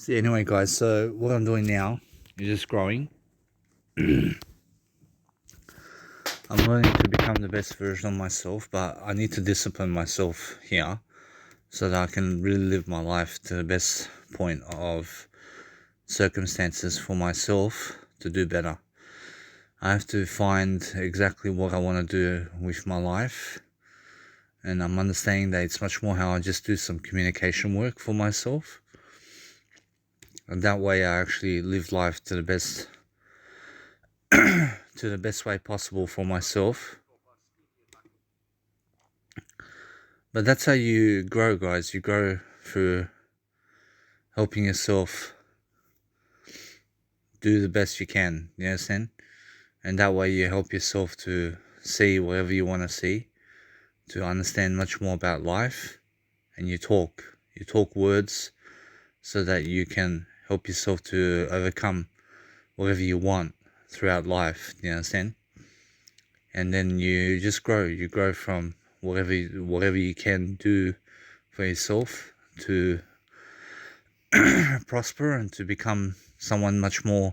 So anyway, guys, so what I'm doing now is just growing. I'm learning to become the best version of myself, but I need to discipline myself here so that I can really live my life to the best point of circumstances for myself to do better. I have to find exactly what I want to do with my life, and I'm understanding that it's much more how I just do some communication work for myself, and that way I actually live life to the best way possible for myself. But that's how you grow, guys. You grow through helping yourself do the best you can. You understand? And that way you help yourself to see whatever you want to see, to understand much more about life. And you talk. You talk words so that you can help yourself to overcome whatever you want throughout life. You understand? And then you just grow. You grow from whatever you can do for yourself to prosper and to become someone much more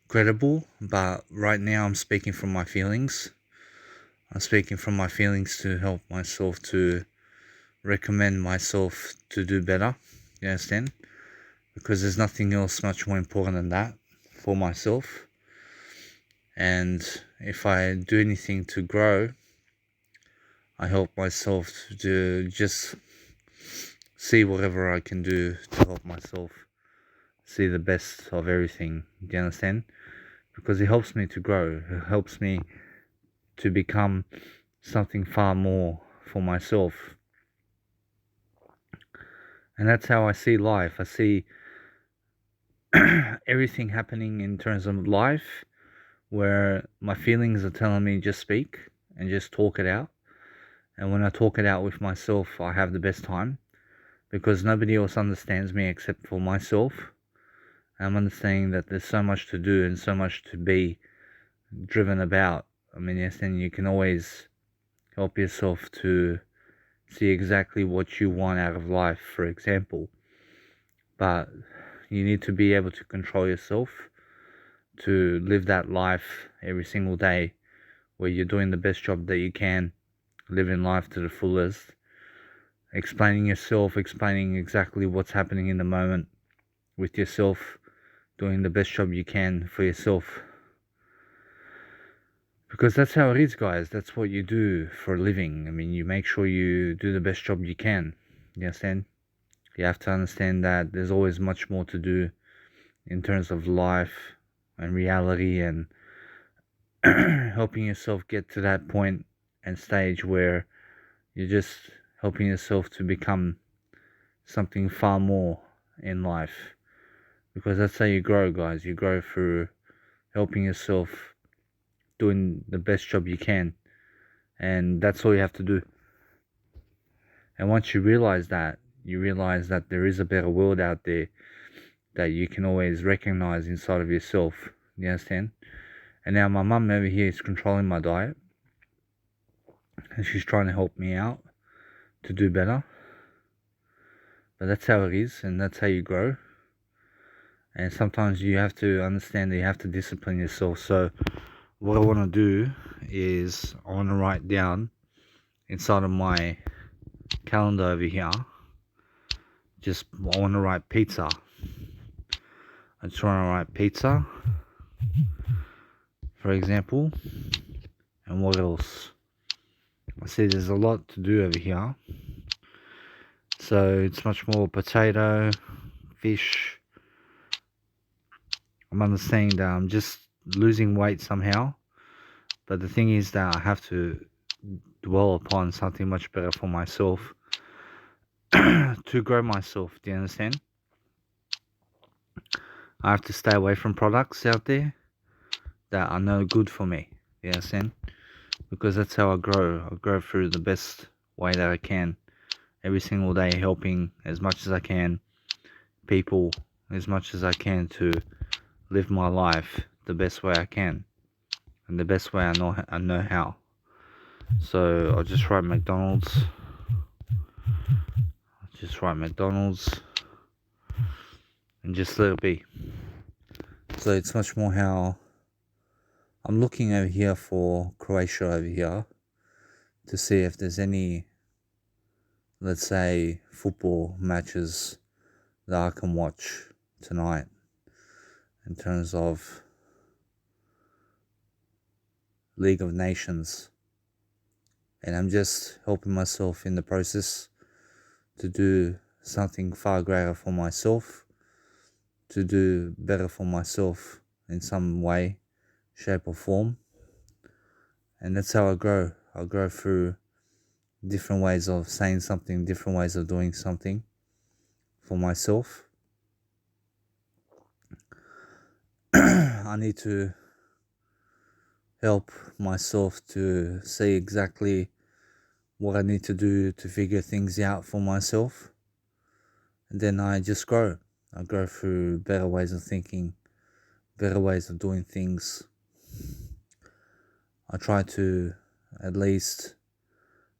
credible. But right now I'm speaking from my feelings. I'm speaking from my feelings to help myself to recommend myself to do better. You understand? Because there's nothing else much more important than that for myself. And if I do anything to grow, I help myself to just see whatever I can do to help myself see the best of everything. Do you understand? Because it helps me to grow. It helps me to become something far more for myself. And that's how I see life. I see everything happening in terms of life where my feelings are telling me just speak and just talk it out. And when I talk it out with myself, I have the best time because nobody else understands me except for myself. I'm understanding that there's so much to do and so much to be driven about. I mean, yes, then you can always help yourself to see exactly what you want out of life, for example. But you need to be able to control yourself to live that life every single day where you're doing the best job that you can, living life to the fullest, explaining yourself, explaining exactly what's happening in the moment with yourself, doing the best job you can for yourself. Because that's how it is, guys. That's what you do for a living. I mean, you make sure you do the best job you can. You understand? You have to understand that there's always much more to do in terms of life and reality and helping yourself get to that point and stage where you're just helping yourself to become something far more in life. Because that's how you grow, guys. You grow through helping yourself doing the best job you can. And that's all you have to do. And once you realize that, you realize that there is a better world out there that you can always recognize inside of yourself. You understand? And now my mum over here is controlling my diet. And she's trying to help me out to do better. But that's how it is, and that's how you grow. And sometimes you have to understand that you have to discipline yourself. So what I want to do is I want to write down inside of my calendar over here. I want to write pizza. I just want to write pizza, for example. And what else? I see there's a lot to do over here. So it's much more potato, fish. I'm understanding that I'm just losing weight somehow. But the thing is that I have to dwell upon something much better for myself to grow myself. Do you understand? I have to stay away from products out there that are no good for me. You understand? Because that's how I grow. I grow through the best way that I can. Every single day helping as much as I can people as much as I can to live my life the best way I can. And the best way I know how. So I'll just write McDonald's. and just let it be. So it's much more how I'm looking over here for Croatia over here to see if there's any, let's say, football matches that I can watch tonight in terms of League of Nations. And I'm just helping myself in the process to do something far greater for myself, to do better for myself in some way, shape or form. And that's how I grow. I grow through different ways of saying something, different ways of doing something for myself. I need to help myself to see exactly what I need to do to figure things out for myself. And then I just grow. I grow through better ways of thinking, better ways of doing things. I try to at least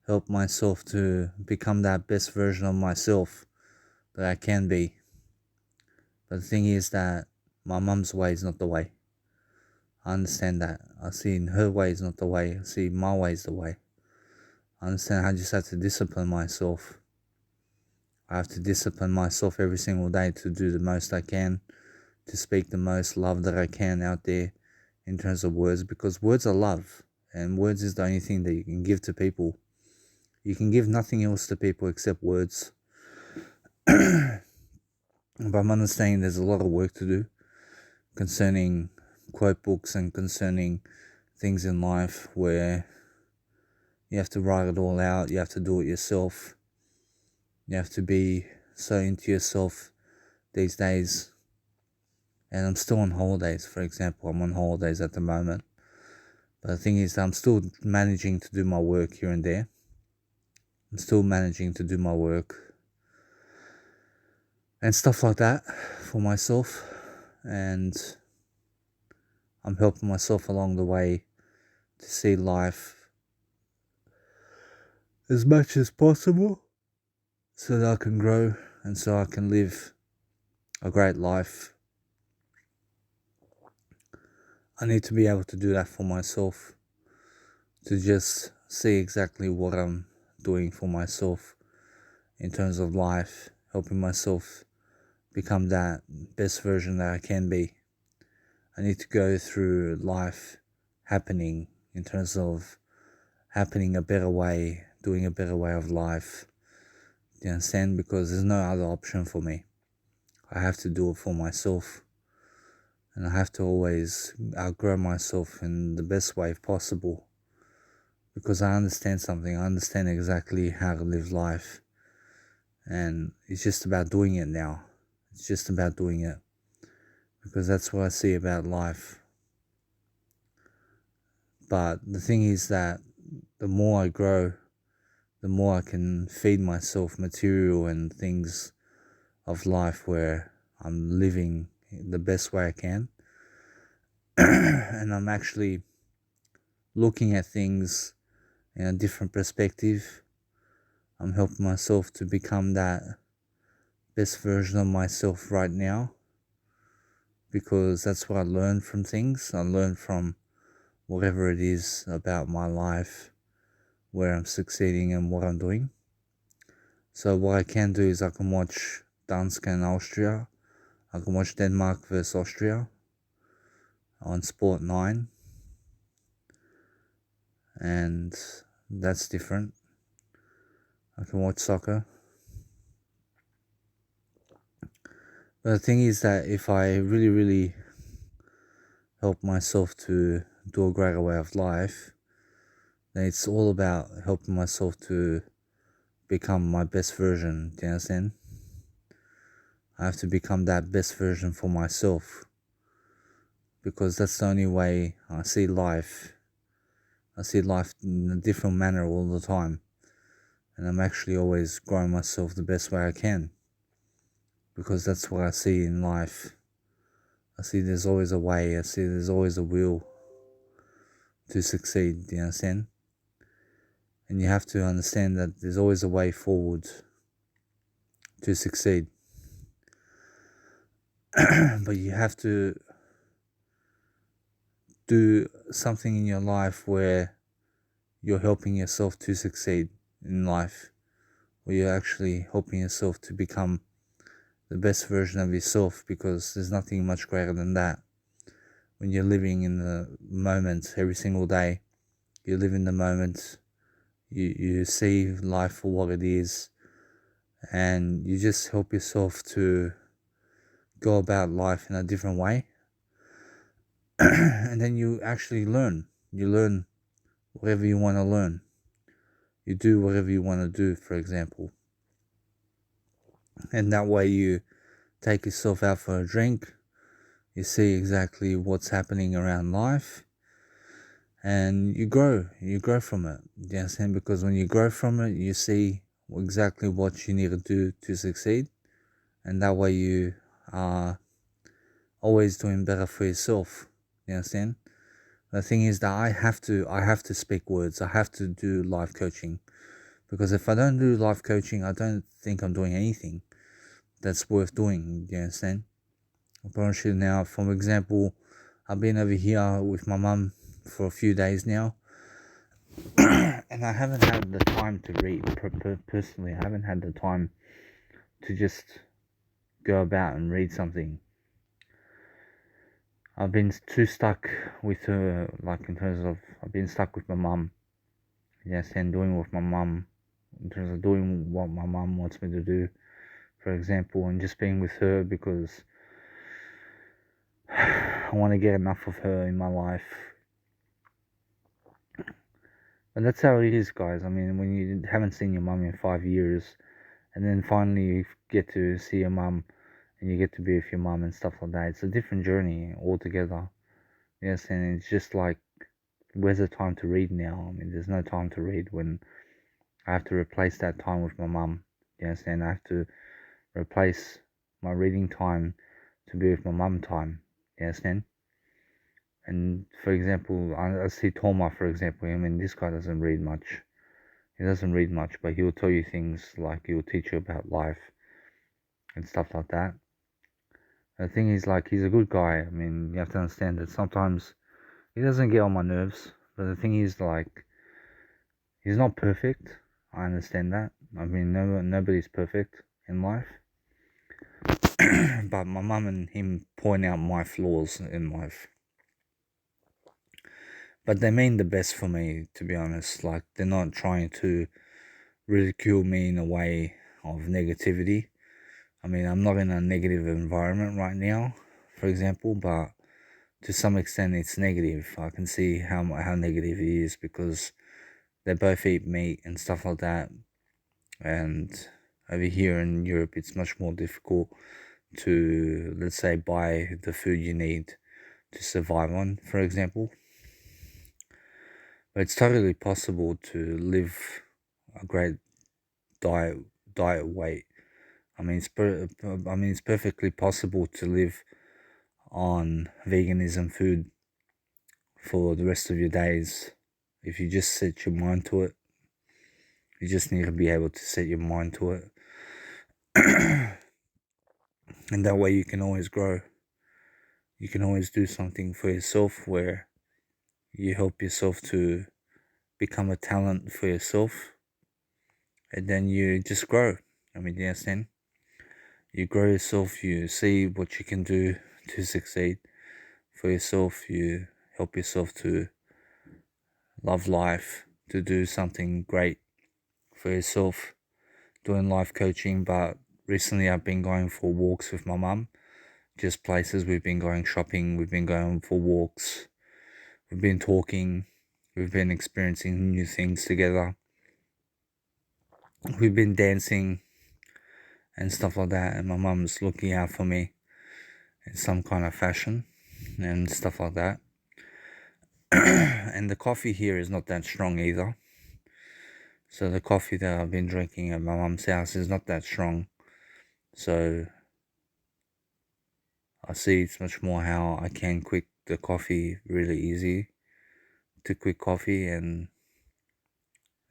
help myself to become that best version of myself that I can be. But the thing is that my mum's way is not the way. I understand that. I see her way is not the way. I see my way is the way. I understand I just have to discipline myself. I have to discipline myself every single day to do the most I can, to speak the most love that I can out there in terms of words, because words are love, and words is the only thing that you can give to people. You can give nothing else to people except words. But I'm understanding there's a lot of work to do concerning quote books and concerning things in life where you have to write it all out, you have to do it yourself, you have to be so into yourself these days. And I'm still on holidays, for example. I'm on holidays at the moment. But the thing is, I'm still managing to do my work here and there. I'm still managing to do my work and stuff like that for myself. And I'm helping myself along the way to see life as much as possible so that I can grow and so I can live a great life. I need to be able to do that for myself, to just see exactly what I'm doing for myself in terms of life, helping myself become that best version that I can be. I need to go through life happening in terms of happening a better way, doing a better way of life. Do you understand? Because there's no other option for me. I have to do it for myself. And I have to always outgrow myself in the best way possible. Because I understand something. I understand exactly how to live life. And it's just about doing it now. It's just about doing it. Because that's what I see about life. But the thing is that the more I grow, the more I can feed myself material and things of life where I'm living the best way I can. And I'm actually looking at things in a different perspective. I'm helping myself to become that best version of myself right now, because that's what I learned from things. I learned from whatever it is about my life, where I'm succeeding and what I'm doing. So what I can do is I can watch Dansk and Austria. I can watch Denmark versus Austria on Sport 9. And that's different. I can watch soccer. But the thing is that if I really help myself to do a greater way of life, then it's all about helping myself to become my best version. Do you understand? I have to become that best version for myself, because that's the only way I see life. I see life in a different manner all the time, and I'm actually always growing myself the best way I can, because that's what I see in life. I see there's always a way. I see there's always a will to succeed. Do you understand? And you have to understand that there's always a way forward to succeed. but you have to do something in your life where you're helping yourself to succeed in life, where you're actually helping yourself to become the best version of yourself, because there's nothing much greater than that. When you're living in the moment every single day, you live in the moment, you see life for what it is, and you just help yourself to go about life in a different way. And then you actually learn. You learn whatever you want to learn. You do whatever you want to do, for example. And that way you take yourself out for a drink, you see exactly what's happening around life, and you grow from it. You understand? Because when you grow from it, you see exactly what you need to do to succeed, and that way you are always doing better for yourself. You understand? The thing is that I have to speak words. I have to do life coaching, because if I don't do life coaching, I don't think I'm doing anything that's worth doing. You understand? Apparently now, for example, I've been over here with my mum for a few days now, and I haven't had the time to read. Personally, I haven't had the time to just go about and read something. I've been too stuck with her, like in terms of I've been stuck with my mum. Yes, and doing with my mum, in terms of doing what my mum wants me to do, for example, and just being with her because I want to get enough of her in my life. And that's how it is, guys. I mean, when you haven't seen your mum in 5 years, and then finally you get to see your mum, and you get to be with your mum and stuff like that, it's a different journey altogether. Yes, and it's just like, where's the time to read now? I mean, there's no time to read when I have to replace that time with my mum. Yes, and I have to replace my reading time to be with my mum time. You understand? And for example, I see Toma, for example. I mean, this guy doesn't read much. He doesn't read much, but he'll tell you things like he'll teach you about life and stuff like that. The thing is, like, he's a good guy. I mean, you have to understand that sometimes he doesn't get on my nerves. But the thing is, like, he's not perfect. I understand that. I mean, nobody's perfect in life. But my mum and him point out my flaws in life. But they mean the best for me, to be honest. Like, they're not trying to ridicule me in a way of negativity. I mean, I'm not in a negative environment right now, for example, but to some extent it's negative. I can see how negative it is, because they both eat meat and stuff like that. And over here in Europe, it's much more difficult to, let's say, buy the food you need to survive on, for example. But it's totally possible to live a great diet weight. I mean, it's perfectly possible to live on veganism food for the rest of your days if you just set your mind to it. You just need to be able to set your mind to it, and that way you can always grow. You can always do something for yourself where you help yourself to become a talent for yourself, and then you just grow. I mean, you understand? You grow yourself, you see what you can do to succeed for yourself, you help yourself to love life, to do something great for yourself, doing life coaching. But recently I've been going for walks with my mum, just places. We've been going shopping, we've been going for walks, we've been talking, we've been experiencing new things together, we've been dancing and stuff like that, and my mum's looking out for me in some kind of fashion and stuff like that. And the coffee here is not that strong either. So the coffee that I've been drinking at my mum's house is not that strong. So I see it's much more how I can quick the coffee really easy to quick coffee. And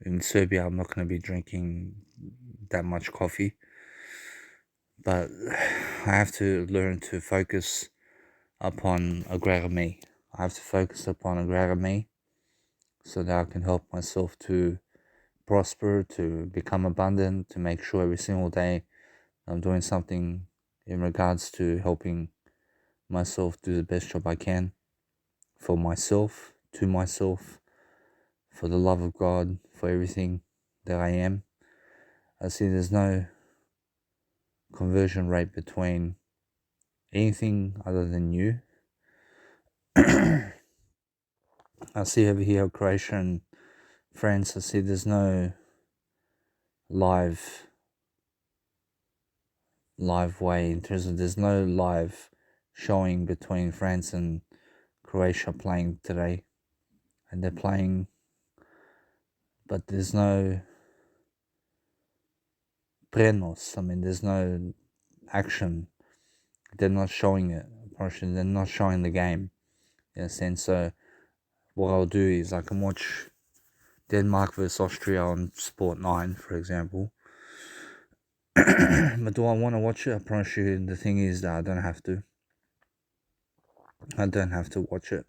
in Serbia, I'm not going to be drinking that much coffee. but I have to learn to focus upon a greater me. I have to focus upon a greater me so that I can help myself to prosper, to become abundant, to make sure every single day I'm doing something in regards to helping myself do the best job I can for myself, to myself, for the love of God, for everything that I am. I see there's no conversion rate between anything other than you. I see over here Croatian friends, I see there's no live way in terms of there's no live showing between France and Croatia playing today, and they're playing, but there's no prenos. I mean, there's no action. They're not showing it. They're not showing the game in a sense. So what I'll do is I can watch Denmark versus Austria on Sport 9, for example. But do I want to watch it? I promise you, the thing is that I don't have to. I don't have to watch it.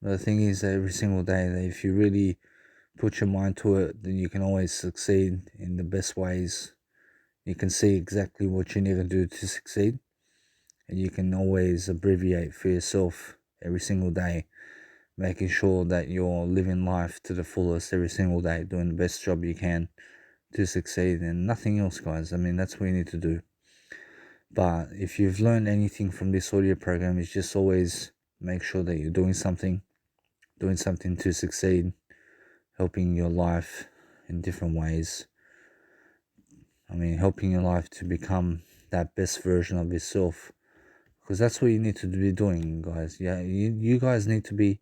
But the thing is that every single day, that if you really put your mind to it, then you can always succeed in the best ways. You can see exactly what you need to do to succeed, and you can always abbreviate for yourself every single day, making sure that you're living life to the fullest every single day, doing the best job you can to succeed, and nothing else, guys. I mean, that's what you need to do. But if you've learned anything from this audio program, it's just always make sure that you're doing something to succeed, helping your life in different ways. I mean, helping your life to become that best version of yourself, because that's what you need to be doing, guys. Yeah, you guys need to be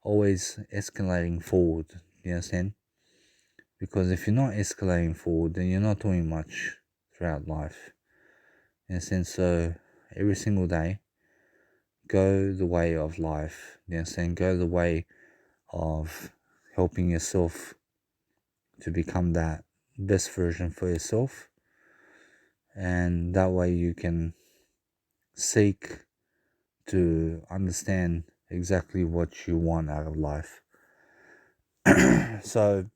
always escalating forward. You understand? Because if you're not escalating forward, then you're not doing much throughout life. In a sense, so every single day, go the way of life. You understand? Go the way of helping yourself to become that best version for yourself, and that way you can seek to understand exactly what you want out of life. So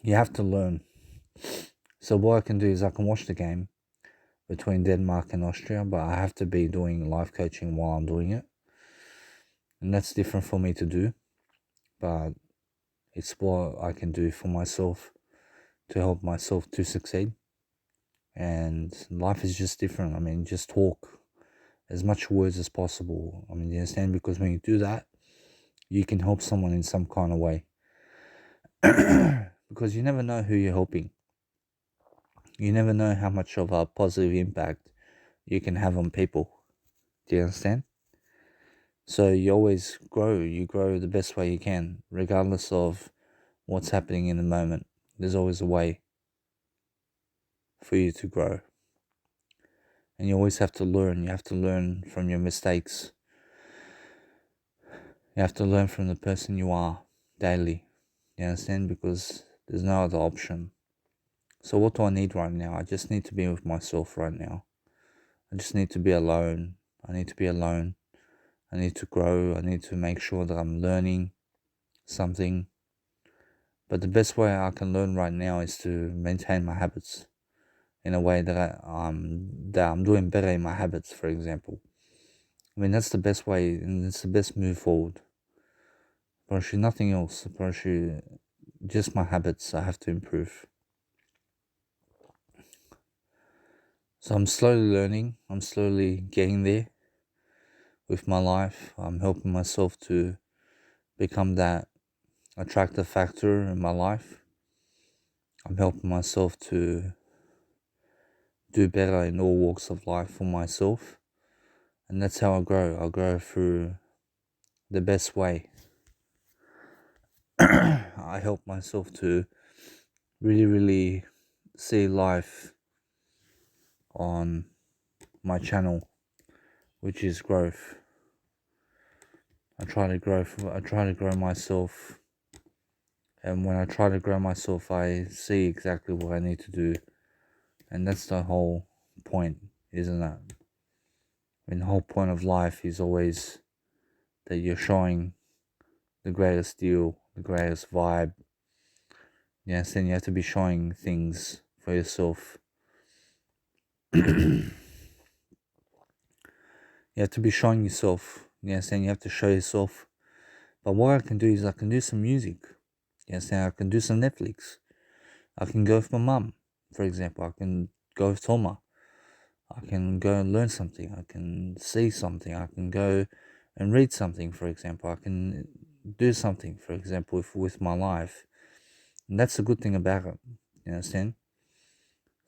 you have to learn. So what I can do is I can watch the game between Denmark and Austria, but I have to be doing life coaching while I'm doing it, and that's different for me to do, but it's what I can do for myself to help myself to succeed. And life is just different. I mean, just talk as much words as possible. I mean, you understand? Because when you do that, you can help someone in some kind of way. Because you never know who you're helping. You never know how much of a positive impact you can have on people. Do you understand? So you always grow. You grow the best way you can, regardless of what's happening in the moment. There's always a way for you to grow. And you always have to learn. You have to learn from your mistakes. You have to learn from the person you are daily. You understand? Because there's no other option. So what do I need right now? I just need to be with myself right now. I just need to be alone. I need to be alone. I need to grow. I need to make sure that I'm learning something. But the best way I can learn right now is to maintain my habits in a way that I'm doing better in my habits, for example. I mean, that's the best way, and it's the best move forward. But nothing else. But just my habits I have to improve. So I'm slowly learning. I'm slowly getting there with my life. I'm helping myself to become that attractive factor in my life. I'm helping myself to do better in all walks of life for myself. And that's how I grow. I grow through the best way. I help myself to really, really see life on my channel, which is growth. I try to grow myself, and when I try to grow myself, I see exactly what I need to do And that's the whole point, isn't it? I mean, the whole point of life is always that you're showing the greatest deal, the greatest vibe. Yes, and you have to be showing things for yourself. You have to be showing yourself. Yes, and you have to show yourself. But what I can do is I can do some music. Yes, and I can do some Netflix. I can go with my mum, for example. I can go with Toma. I can go and learn something. I can see something. I can go and read something, for example. I can do something, for example, with my life. And that's the good thing about it. You understand?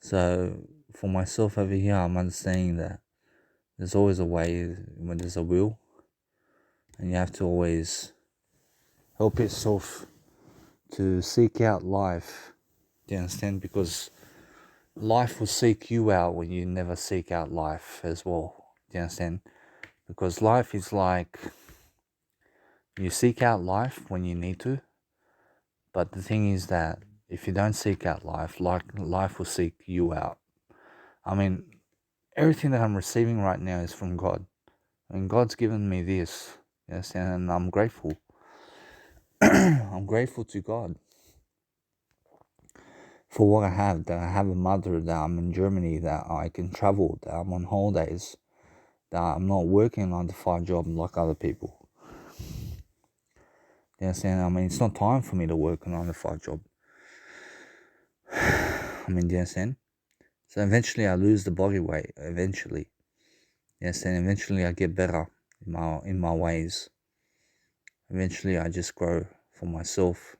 So for myself over here, I'm understanding that there's always a way when there's a will. And you have to always help yourself to seek out life. Do you understand? Because life will seek you out when you never seek out life as well. Do you understand? Because life is like, you seek out life when you need to, but the thing is that if you don't seek out life, life will seek you out. I mean, everything that I'm receiving right now is from God. I mean, God's given me this, yes, and I'm grateful. I'm grateful to God for what I have, that I have a mother, that I'm in Germany, that I can travel, that I'm on holidays, that I'm not working a 9 to 5 job like other people. Yes, and I mean, it's not time for me to work a 9 to 5 job. I mean, do you understand? So eventually I lose the body weight, eventually. Yes, and eventually I get better in my ways. Eventually I just grow for myself.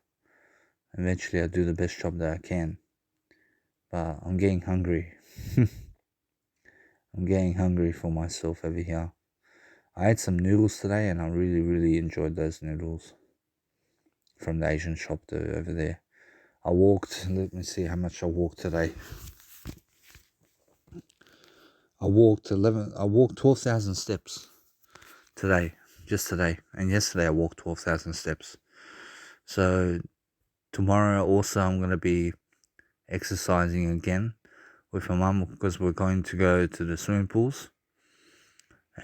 Eventually I do the best job that I can. But I'm getting hungry. I'm getting hungry for myself over here. I had some noodles today and I really, really enjoyed those noodles from the Asian shop over there. I walked, let me see how much I walked today. I walked 12,000 steps today, just today. And yesterday I walked 12,000 steps. So tomorrow also I'm going to be exercising again with my mum because we're going to go to the swimming pools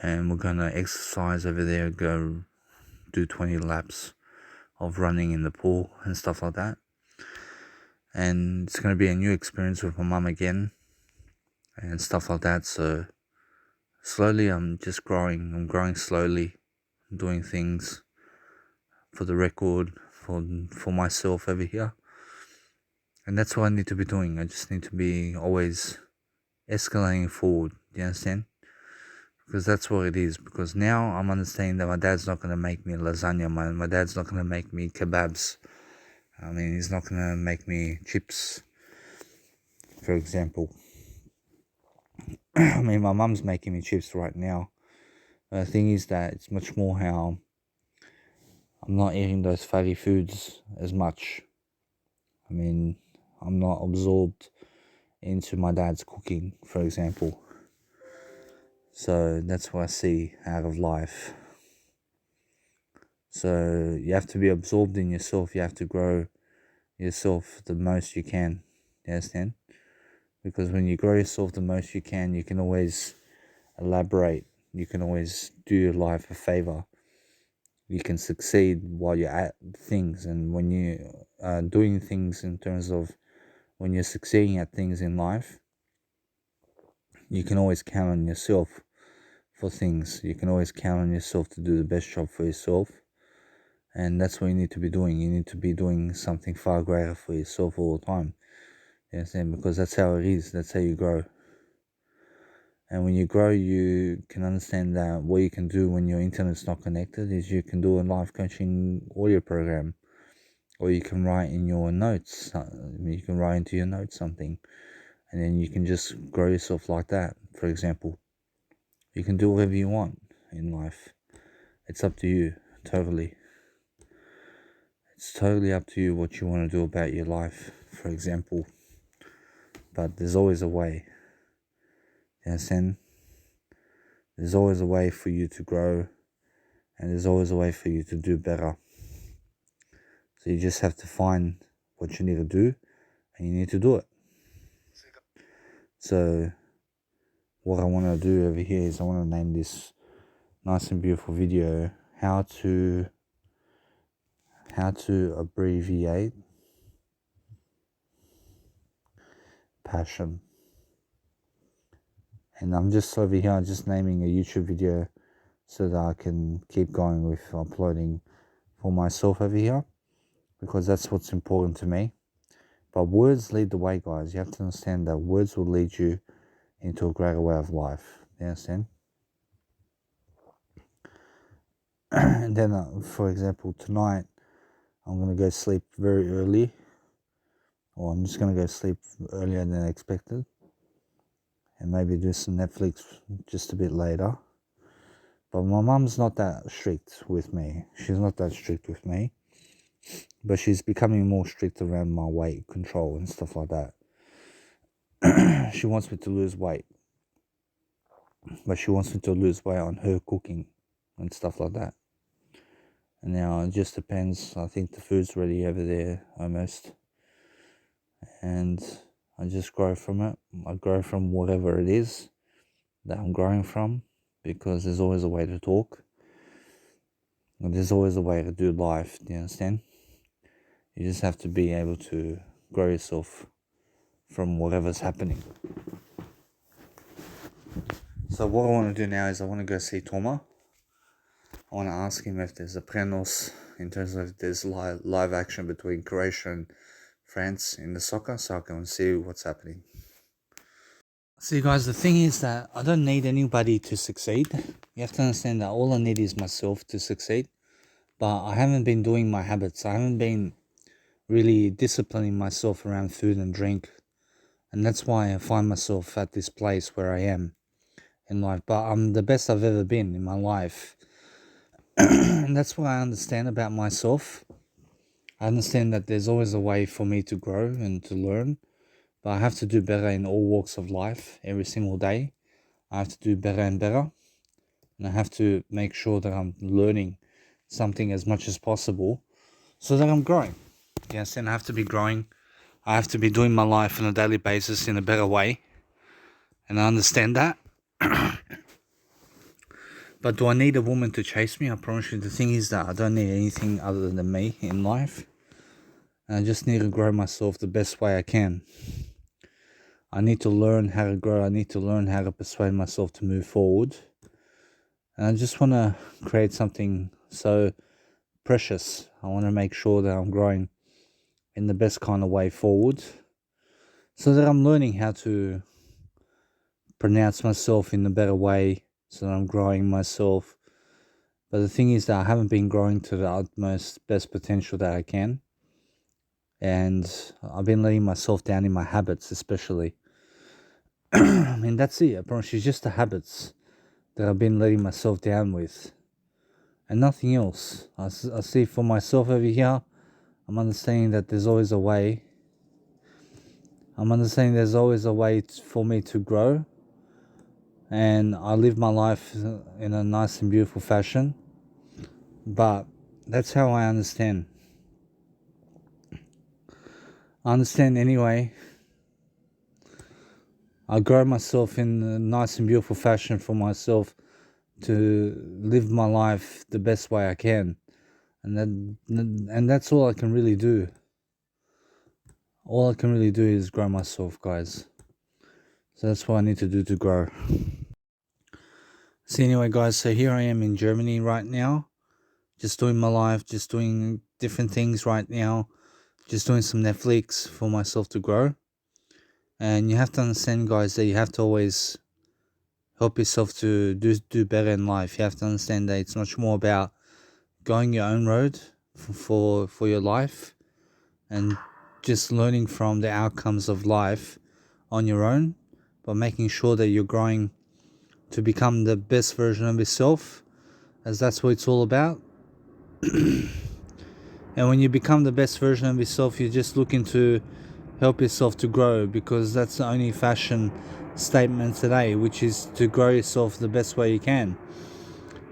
and we're going to exercise over there, go do 20 laps of running in the pool and stuff like that. And it's going to be a new experience with my mum again and stuff like that. So slowly I'm just growing. I'm growing slowly, doing things for the record, for myself over here. And that's what I need to be doing. I just need to be always escalating forward. Do you understand? Because that's what it is. Because now I'm understanding that my dad's not going to make me lasagna. My dad's not going to make me kebabs. I mean, he's not going to make me chips, for example. I mean, my mum's making me chips right now. But the thing is that it's much more how I'm not eating those fatty foods as much. I mean, I'm not absorbed into my dad's cooking, for example. So that's what I see out of life. So you have to be absorbed in yourself. You have to grow yourself the most you can. You understand? Because when you grow yourself the most you can always elaborate. You can always do your life a favor. You can succeed while you're at things. And when you are doing things in terms of when you're succeeding at things in life, you can always count on yourself for things. You can always count on yourself to do the best job for yourself. And that's what you need to be doing. You need to be doing something far greater for yourself all the time. You understand? Because that's how it is. That's how you grow. And when you grow, you can understand that what you can do when your internet's not connected is you can do a live coaching audio program. Or you can write in your notes. You can write into your notes something. And then you can just grow yourself like that, for example. You can do whatever you want in life. It's up to you, totally. It's totally up to you what you want to do about your life, for example. But there's always a way. You understand? There's always a way for you to grow. And there's always a way for you to do better. So you just have to find what you need to do. And you need to do it. So what I want to do over here is I want to name this nice and beautiful video how to abbreviate passion. And I'm just over here just naming a YouTube video so that I can keep going with uploading for myself over here, because that's what's important to me. But words lead the way, guys. You have to understand that words will lead you into a greater way of life. You understand? And then, for example, tonight I'm going to go sleep very early, or I'm just going to go sleep earlier than expected, and maybe do some Netflix just a bit later. But my mum's not that strict with me. She's not that strict with me. But she's becoming more strict around my weight control and stuff like that. She wants me to lose weight. But she wants me to lose weight on her cooking and stuff like that. And now it just depends. I think the food's ready over there almost. And I just grow from it. I grow from whatever it is that I'm growing from, because there's always a way to talk. And there's always a way to do life. Do you understand? You just have to be able to grow yourself from whatever's happening. So what I want to do now is I want to go see Toma. I want to ask him if there's a prenos, in terms of if there's live action between Croatia and France in the soccer, so I can see what's happening. See guys, the thing is that I don't need anybody to succeed. You have to understand that all I need is myself to succeed. But I haven't been doing my habits. I haven't been really disciplining myself around food and drink. And that's why I find myself at this place where I am in life. But I'm the best I've ever been in my life. And that's what I understand about myself. I understand that there's always a way for me to grow and to learn. But I have to do better in all walks of life every single day. I have to do better and better. And I have to make sure that I'm learning something as much as possible so that I'm growing. Yes, and I have to be growing. I have to be doing my life on a daily basis in a better way. And I understand that. But do I need a woman to chase me? I promise you, the thing is that I don't need anything other than me in life. And I just need to grow myself the best way I can. I need to learn how to grow. I need to learn how to persuade myself to move forward. And I just want to create something so precious. I want to make sure that I'm growing in the best kind of way forward, so that I'm learning how to pronounce myself in a better way, so that I'm growing myself. But the thing is that I haven't been growing to the utmost best potential that I can. And I've been letting myself down in my habits, especially. I mean, that's it. I promise you, it's just the habits that I've been letting myself down with. And nothing else. I see for myself over here, I'm understanding that there's always a way. I'm understanding there's always a way for me to grow. And I live my life in a nice and beautiful fashion. But that's how I understand. I understand anyway. I grow myself in a nice and beautiful fashion for myself to live my life the best way I can. And that's all I can really do. All I can really do is grow myself, guys. So that's what I need to do to grow. So anyway, guys, so here I am in Germany right now. Just doing my life, just doing different things right now. Just doing some Netflix for myself to grow. And you have to understand, guys, that you have to always help yourself to do better in life. You have to understand that it's much more about going your own road for your life, and just learning from the outcomes of life on your own, but making sure that you're growing to become the best version of yourself, as that's what it's all about. And when you become the best version of yourself, you're just looking to help yourself to grow, because that's the only fashion statement today, which is to grow yourself the best way you can.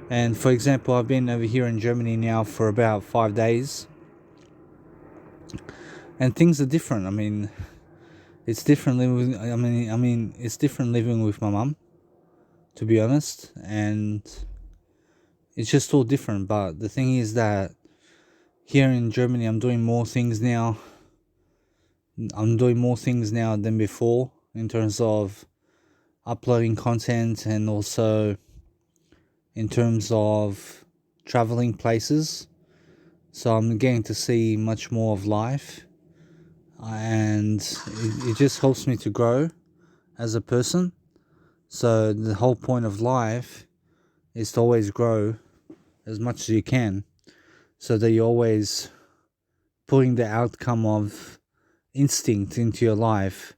And for example, I've been over here in Germany now for about 5 days, and things are different. I mean, It's different living. It's different living with my mum, to be honest, and it's just all different. But the thing is that here in Germany, I'm doing more things now. I'm doing more things now than before in terms of uploading content, and also in terms of traveling places. So I'm getting to see much more of life, and it just helps me to grow as a person. So the whole point of life is to always grow as much as you can, so that you're always putting the outcome of instinct into your life,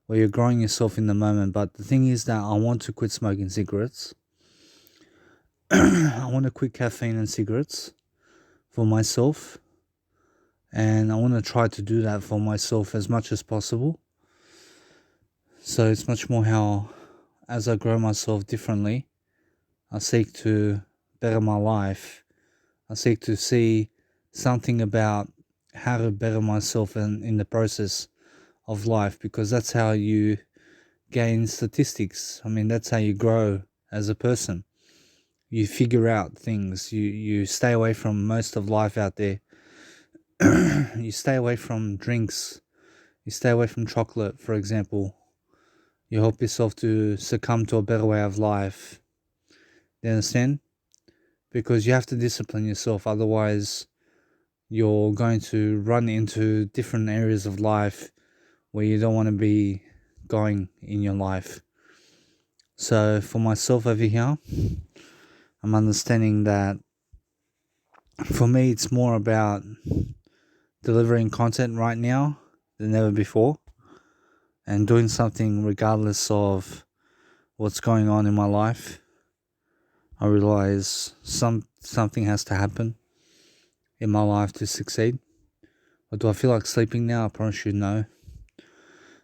where you're growing yourself in the moment. But the thing is that I want to quit smoking cigarettes. I want to quit caffeine and cigarettes for myself, and I want to try to do that for myself as much as possible. So it's much more how, as I grow myself differently, I seek to better my life. I seek to see something about how to better myself in the process of life, because that's how you gain statistics. That's how you grow as a person. You figure out things. You stay away from most of life out there. You stay away from drinks. You stay away from chocolate, for example. You help yourself to succumb to a better way of life. You understand? Because you have to discipline yourself, otherwise you're going to run into different areas of life where you don't want to be going in your life. So for myself over here, I'm understanding that for me it's more about delivering content right now than ever before, and doing something regardless of what's going on in my life. I realize something has to happen in my life to succeed. Or do I feel like sleeping now? I promise you no.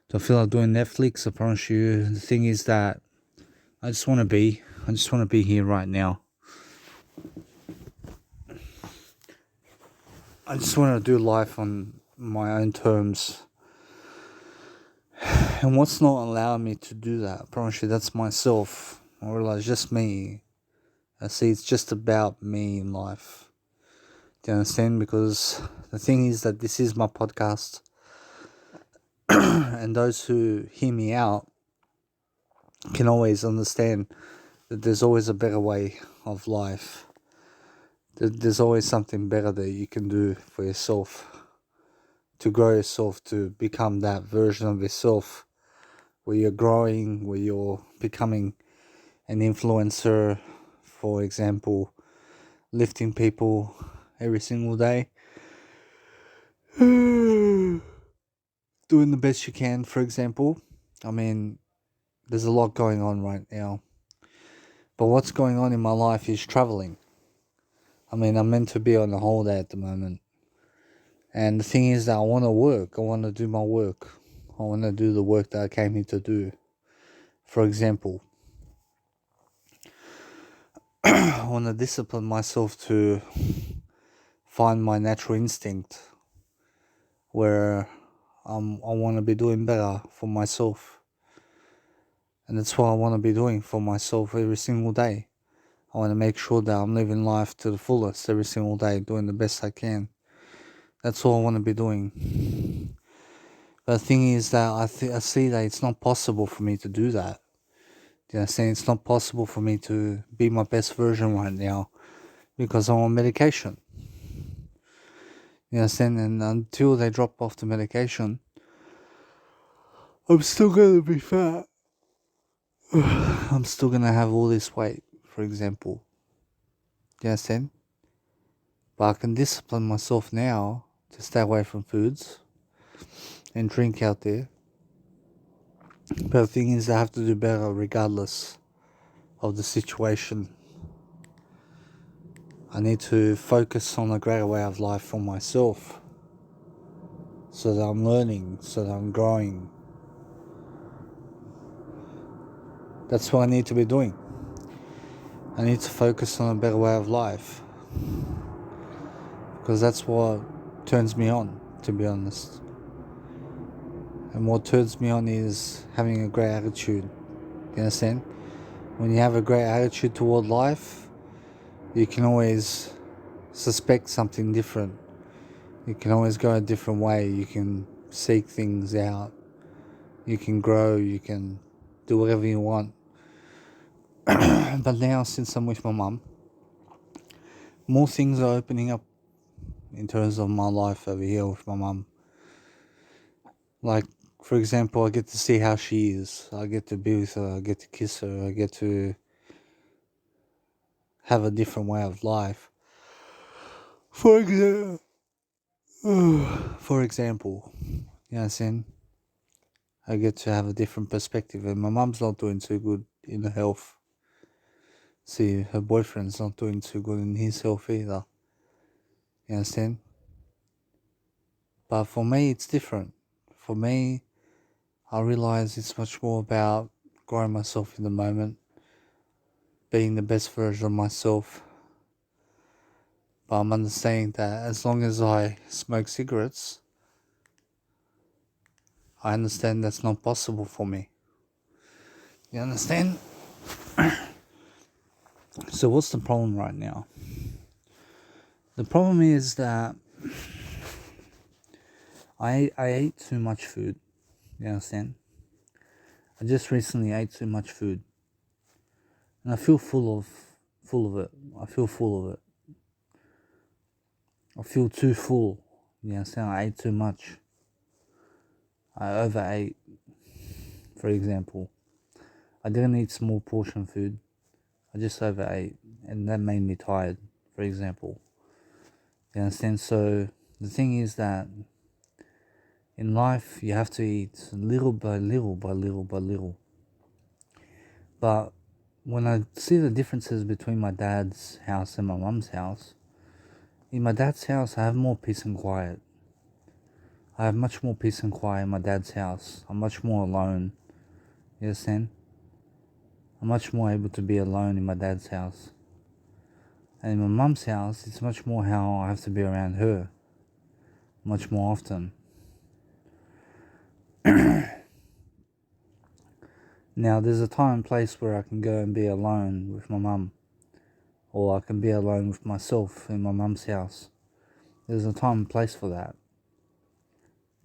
Do I feel like doing Netflix? I promise you. The thing is that I just want to be here right now. I just want to do life on my own terms. And what's not allowing me to do that? I promise you, that's myself. I realize just me. I see it's just about me in life. Do you understand? Because the thing is that this is my podcast. And those who hear me out can always understand that there's always a better way of life. There's always something better that you can do for yourself, to grow yourself, to become that version of yourself where you're growing, where you're becoming an influencer, for example, lifting people every single day, doing the best you can, for example. There's a lot going on right now, but what's going on in my life is traveling. I'm meant to be on a holiday at the moment, and the thing is that I want to work. I want to do my work. I want to do the work that I came here to do. For example, I want to discipline myself to find my natural instinct, where I want to be doing better for myself. And that's what I want to be doing for myself every single day. I want to make sure that I'm living life to the fullest every single day, doing the best I can. That's all I want to be doing. But the thing is that I see that it's not possible for me to do that. You know, saying it's not possible for me to be my best version right now because I'm on medication. You understand? And until they drop off the medication, I'm still gonna be fat. I'm still gonna have all this weight, for example. You understand? But I can discipline myself now to stay away from foods and drink out there. But the thing is, I have to do better regardless of the situation. I need to focus on a greater way of life for myself, so that I'm learning, so that I'm growing. That's what I need to be doing. I need to focus on a better way of life, because that's what turns me on, to be honest. And what turns me on is having a great attitude. You understand? When you have a great attitude toward life, you can always suspect something different. You can always go a different way. You can seek things out. You can grow. You can do whatever you want. But now, since I'm with my mum, more things are opening up in terms of my life over here with my mum. Like, for example, I get to see how she is. I get to be with her. I get to kiss her. I get to have a different way of life. For example, for example, you know what I'm saying? I get to have a different perspective. And my mum's not doing too good in her health. See, her boyfriend's not doing too good in his health either. You understand? But for me, it's different. For me, I realize it's much more about growing myself in the moment, being the best version of myself. But I'm understanding that as long as I smoke cigarettes, I understand that's not possible for me. You understand? So what's the problem right now? The problem is that I ate too much food. You understand? I just recently ate too much food. And I feel full of it. I feel full of it. I feel too full. You understand? I ate too much. I overate, for example. I didn't eat small portion food. I just overate, and that made me tired, for example. You understand? So the thing is that in life you have to eat little by little by little by little. But when I see the differences between my dad's house and my mum's house, in my dad's house I have more peace and quiet. I have much more peace and quiet in my dad's house. I'm much more alone. You understand? I'm much more able to be alone in my dad's house. And in my mum's house, it's much more how I have to be around her much more often. Now, there's a time and place where I can go and be alone with my mum, or I can be alone with myself in my mum's house. There's a time and place for that.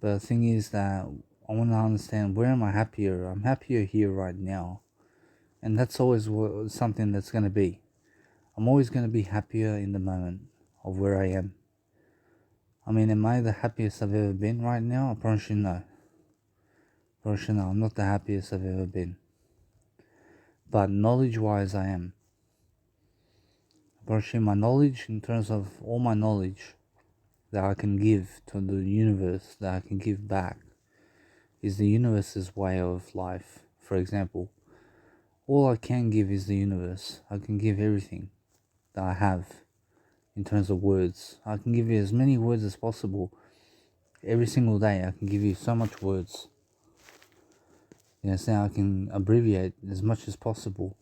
But the thing is that I want to understand, where am I happier? I'm happier here right now. And that's always something that's going to be. I'm always going to be happier in the moment of where I am. I mean, am I the happiest I've ever been right now? I promise you no. I'm not the happiest I've ever been. But knowledge-wise, I am. I my knowledge, in terms of all my knowledge that I can give to the universe, that I can give back, is the universe's way of life. For example, all I can give is the universe. I can give everything that I have in terms of words. I can give you as many words as possible. Every single day I can give you so much words. You know, I can abbreviate as much as possible.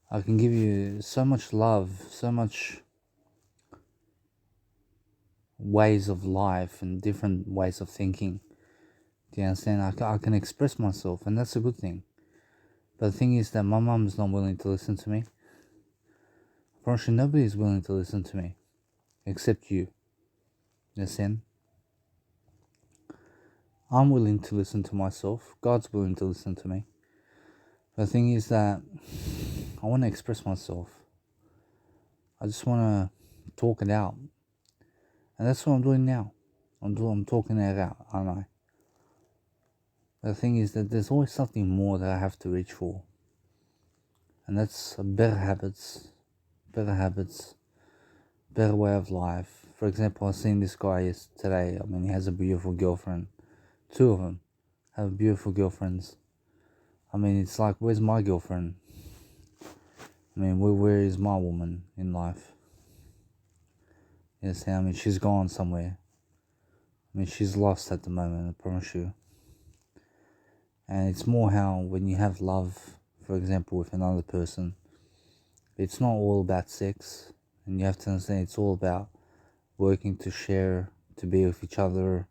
I can give you so much love, so much ways of life and different ways of thinking. Do you understand? I can express myself, and that's a good thing. But the thing is that my mum's not willing to listen to me. Apparently nobody is willing to listen to me, except you. You understand? I'm willing to listen to myself. God's willing to listen to me. The thing is that I want to express myself. I just want to talk it out. And that's what I'm doing now. I'm talking it out, aren't I? The thing is that there's always something more that I have to reach for. And that's better habits, better way of life. For example, I seen this guy yesterday. I mean, he has a beautiful girlfriend. Two of them have beautiful girlfriends. I mean, it's like, where's my girlfriend? I mean, where is my woman in life? Yes, I mean, she's gone somewhere. I mean, she's lost at the moment, I promise you. And it's more how, when you have love, for example, with another person, it's not all about sex. And you have to understand, it's all about working to share, to be with each other,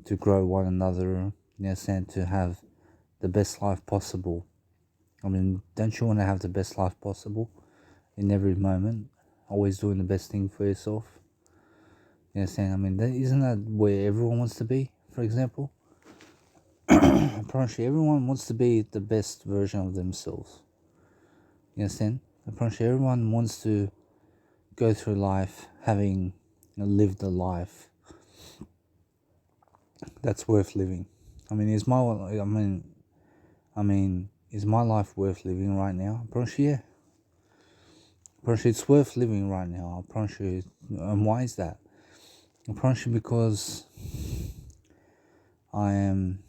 to grow one another. You understand? To have the best life possible. I mean, don't you want to have the best life possible in every moment? Always doing the best thing for yourself. You understand? I mean, isn't that where everyone wants to be, for example? I promise you, everyone wants to be the best version of themselves. You understand? I promise you, everyone wants to go through life having lived a life that's worth living. I mean, is my life worth living right now? I promise you, yeah. I promise you, it's worth living right now. I promise you. And why is that? I promise you, because I am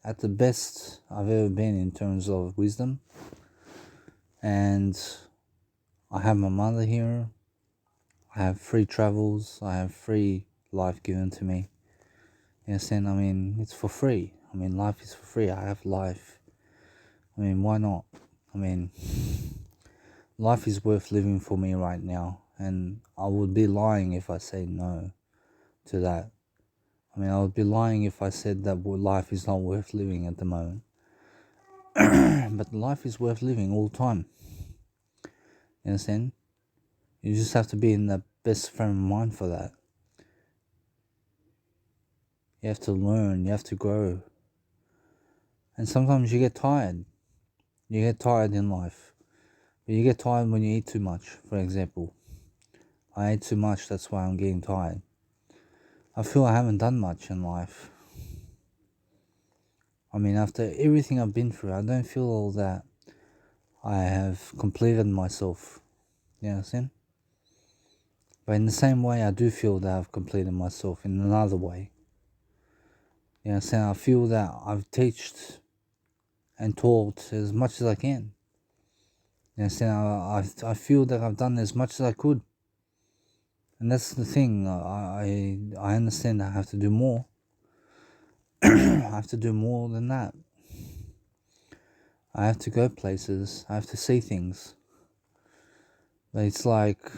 at the best I've ever been in terms of wisdom, and I have my mother here. I have free travels. I have free life given to me. You understand? I mean, it's for free. I mean, life is for free. I have life. I mean, why not? I mean, life is worth living for me right now, and I would be lying if I say no to that. I mean, I would be lying if I said that life is not worth living at the moment. But life is worth living all the time. You understand? You just have to be in the best frame of mind for that. You have to learn, you have to grow. And sometimes you get tired. You get tired in life. But you get tired when you eat too much, for example. I ate too much, that's why I'm getting tired. I feel I haven't done much in life. I mean, after everything I've been through, I don't feel that I have completed myself. You understand? But in the same way, I do feel that I've completed myself in another way. You understand? I feel that I've taught and taught as much as I can. You understand? I feel that I've done as much as I could. And that's the thing. I understand I have to do more. I have to do more than that. I have to go places. I have to see things. But it's like,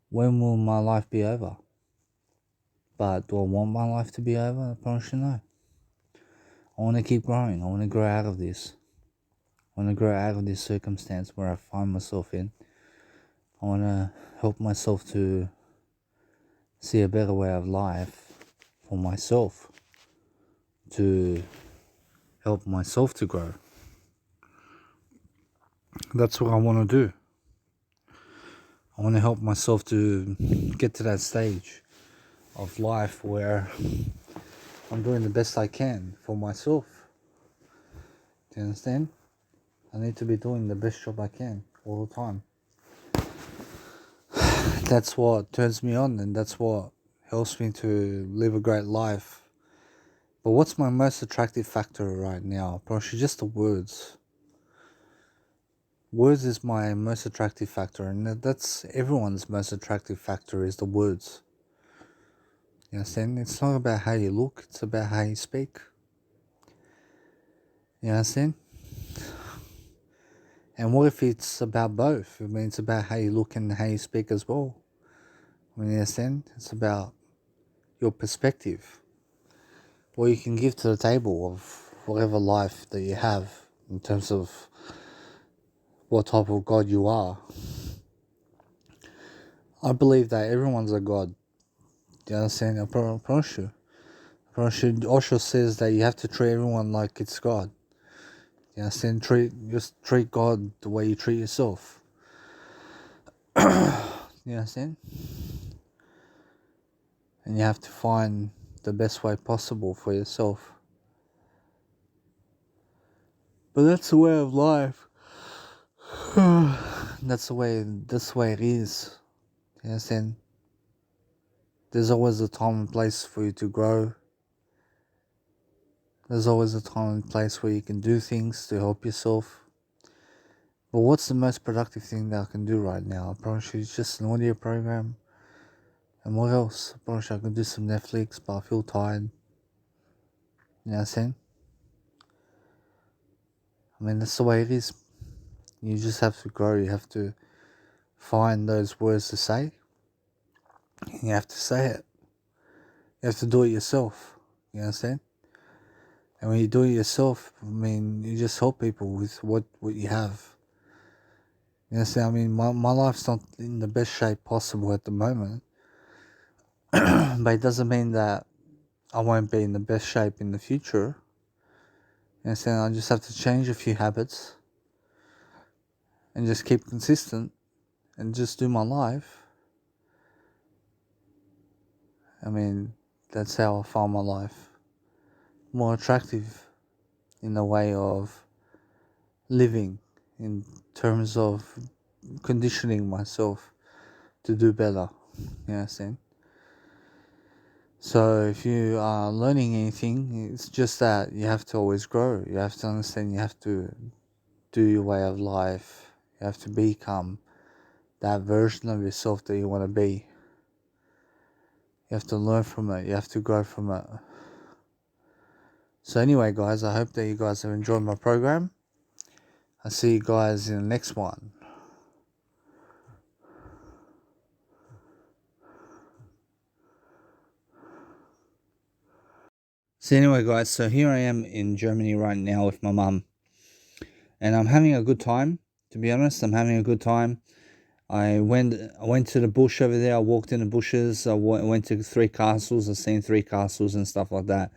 when will my life be over? But do I want my life to be over? I promise you no. I want to keep growing. I want to grow out of this. I want to grow out of this circumstance where I find myself in. I want to help myself to see a better way of life for myself. To help myself to grow. That's what I want to do. I want to help myself to get to that stage of life where I'm doing the best I can for myself. Do you understand? I need to be doing the best job I can all the time. That's what turns me on, and that's what helps me to live a great life. But what's my most attractive factor right now? Probably just the words. Words is my most attractive factor, and that's everyone's most attractive factor is the words. You understand? It's not about how you look, it's about how you speak. You understand? And what if it's about both? I mean, it's about how you look and how you speak as well. I mean, you understand? It's about your perspective. What you can give to the table of whatever life that you have in terms of what type of God you are. I believe that everyone's a God. Do you understand? I promise you. I promise you. Osho says that you have to treat everyone like it's God. You understand? Just treat God the way you treat yourself. You understand? And you have to find the best way possible for yourself. But that's the way of life. That's the way it is. You understand? There's always a time and place for you to grow. There's always a time and place where you can do things to help yourself. But what's the most productive thing that I can do right now? I promise you it's just an audio program. And what else? I promise you I can do some Netflix, but I feel tired. You know what I'm saying? I mean, that's the way it is. You just have to grow. You have to find those words to say. And you have to say it. You have to do it yourself. You understand? And when you do it yourself, I mean, you just help people with what you have. You know, see, I mean, my life's not in the best shape possible at the moment, but it doesn't mean that I won't be in the best shape in the future. You know, so I just have to change a few habits and just keep consistent and just do my life. I mean, that's how I found my life more attractive in the way of living, in terms of conditioning myself to do better. You know what I'm saying? So if you are learning anything, it's just that you have to always grow. You have to understand you have to do your way of life. You have to become that version of yourself that you want to be. You have to learn from it. You have to grow from it. So anyway, guys, I hope that you guys have enjoyed my program. I'll see you guys in the next one. So anyway, guys, so here I am in Germany right now with my mum. And I'm having a good time. To be honest, I'm having a good time. I went to the bush over there. I walked in the bushes. I went to 3 castles. I've seen 3 castles and stuff like that.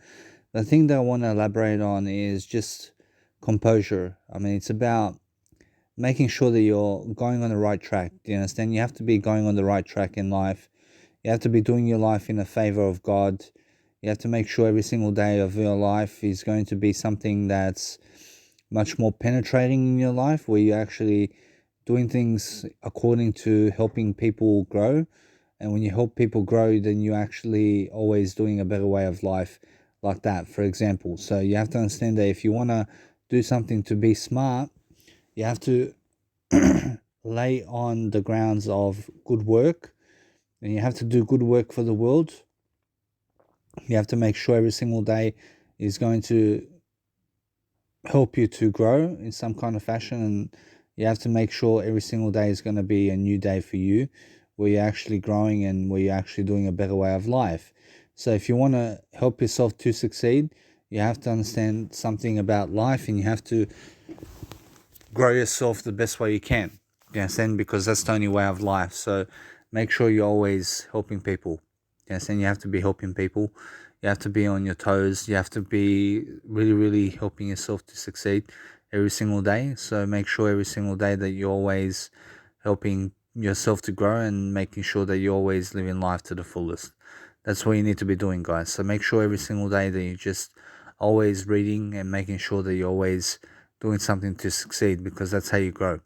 The thing that I want to elaborate on is just composure. I mean, it's about making sure that you're going on the right track. Do you understand? You have to be going on the right track in life. You have to be doing your life in the favor of God. You have to make sure every single day of your life is going to be something that's much more penetrating in your life, where you're actually doing things according to helping people grow. And when you help people grow, then you're actually always doing a better way of life, like that, for example. So you have to understand that if you want to do something to be smart, you have to lay on the grounds of good work, and you have to do good work for the world. You have to make sure every single day is going to help you to grow in some kind of fashion, and you have to make sure every single day is going to be a new day for you, where you're actually growing and where you're actually doing a better way of life. So if you want to help yourself to succeed, you have to understand something about life, and you have to grow yourself the best way you can. You understand? Because that's the only way of life. So make sure you're always helping people. You understand? You have to be helping people. You have to be on your toes. You have to be really, really helping yourself to succeed every single day. So make sure every single day that you're always helping yourself to grow and making sure that you're always living life to the fullest. That's what you need to be doing, guys. So make sure every single day that you're just always reading and making sure that you're always doing something to succeed, because that's how you grow.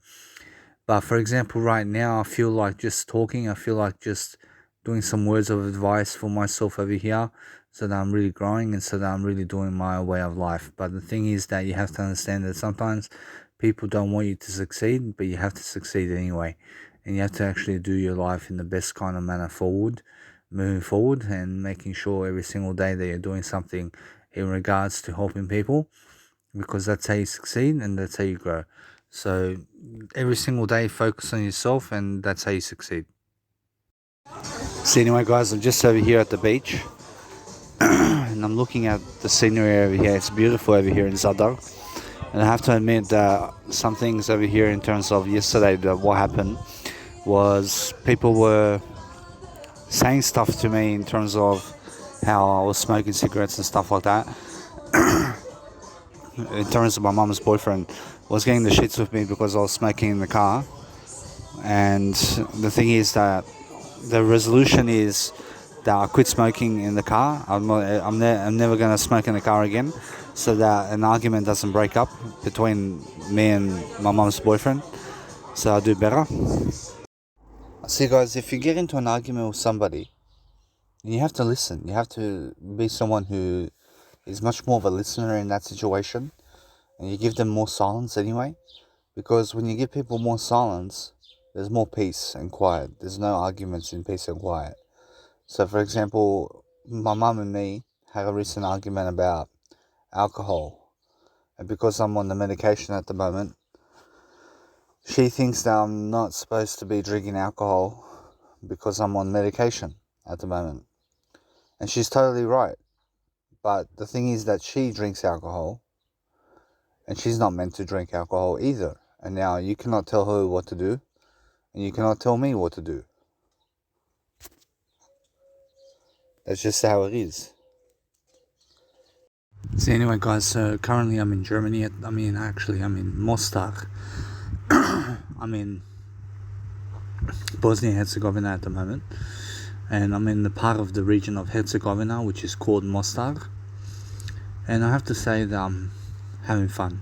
But for example, right now, I feel like just talking. I feel like just doing some words of advice for myself over here, so that I'm really growing and so that I'm really doing my way of life. But the thing is that you have to understand that sometimes people don't want you to succeed, but you have to succeed anyway. And you have to actually do your life in the best kind of manner forward, moving forward, and making sure every single day that you're doing something in regards to helping people, because that's how you succeed and that's how you grow. So every single day, focus on yourself, and that's how you succeed. So anyway, guys, I'm just over here at the beach, and I'm looking at the scenery over here. It's beautiful over here in Zadar. And I have to admit that some things over here in terms of yesterday, that what happened was people were saying stuff to me in terms of how I was smoking cigarettes and stuff like that. In terms of my mom's boyfriend was getting the shits with me because I was smoking in the car. And the thing is that the resolution is that I quit smoking in the car. I'm never going to smoke in the car again, so that an argument doesn't break up between me and my mom's boyfriend. So I'll do better. See, guys, if you get into an argument with somebody, you have to listen. You have to be someone who is much more of a listener in that situation, and you give them more silence anyway. Because when you give people more silence, there's more peace and quiet. There's no arguments in peace and quiet. So, for example, my mum and me had a recent argument about alcohol. And because I'm on the medication at the moment, she thinks that I'm not supposed to be drinking alcohol because I'm on medication at the moment. And she's totally right. But the thing is that she drinks alcohol, and she's not meant to drink alcohol either. And now you cannot tell her what to do, and you cannot tell me what to do. That's just how it is. So anyway, guys, so currently I'm in Germany. I'm in Mostar. I'm in Bosnia and Herzegovina at the moment. And I'm in the part of the region of Herzegovina, which is called Mostar. And I have to say that I'm having fun.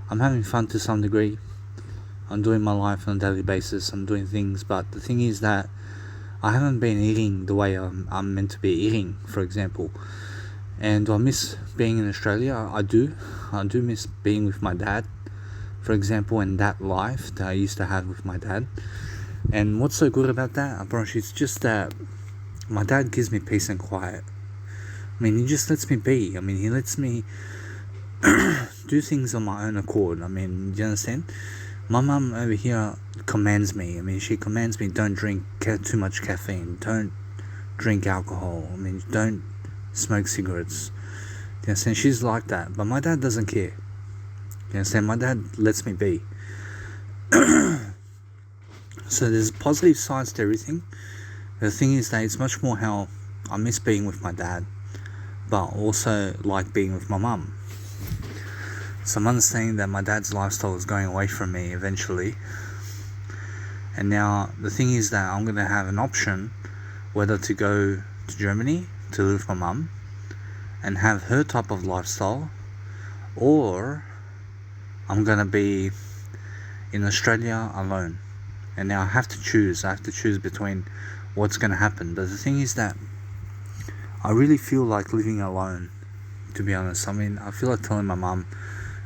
I'm having fun to some degree. I'm doing my life on a daily basis. I'm doing things, but the thing is that I haven't been eating the way I'm meant to be eating, for example. And do I miss being in Australia? I do miss being with my dad, for example, and that life that I used to have with my dad. And what's so good about that, Abrosh, it's just that my dad gives me peace and quiet. I mean, he just lets me be. I mean, he lets me do things on my own accord. I mean, do you understand? My mum over here commands me. I mean, she commands me, don't drink too much caffeine, don't drink alcohol, I mean, don't smoke cigarettes. You understand? She's like that. But my dad doesn't care. You understand? My dad lets me be. So there's positive sides to everything. The thing is that it's much more how I miss being with my dad, but also like being with my mum. So I'm understanding that my dad's lifestyle is going away from me eventually. And now the thing is that I'm going to have an option whether to go to Germany to live with my mum and have her type of lifestyle, or I'm going to be in Australia alone. And now I have to choose between what's going to happen. But the thing is that I really feel like living alone, to be honest. I mean, I feel like telling my mum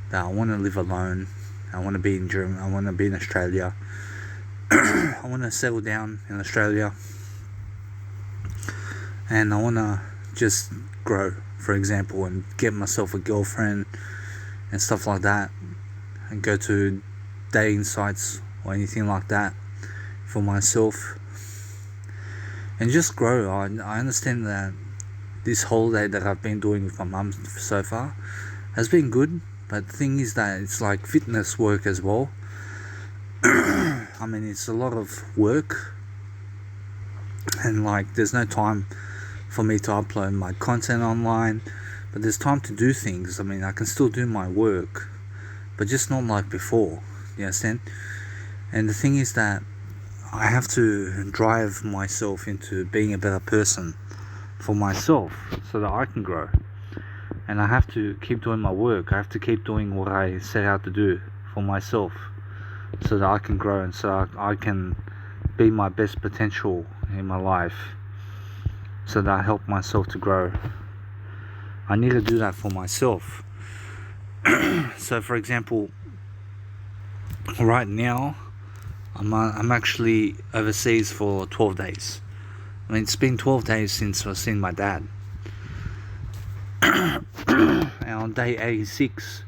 that I want to live alone. I want to be in Germany. I want to be in Australia. I want to settle down in Australia. And I want to just grow, for example, and get myself a girlfriend and stuff like that. And go to dating sites or anything like that for myself. And just grow. I understand that this holiday that I've been doing with my mum so far has been good. But the thing is that it's like fitness work as well. I mean, it's a lot of work. And like, there's no time for me to upload my content online. But there's time to do things. I mean, I can still do my work, but just not like before. You understand? And the thing is that I have to drive myself into being a better person for myself so that I can grow. And I have to keep doing my work. I have to keep doing what I set out to do for myself so that I can grow and so I can be my best potential in my life, so that I help myself to grow. I need to do that for myself. So for example, right now I'm actually overseas for 12 days. I mean, it's been 12 days since I've seen my dad. And on day 86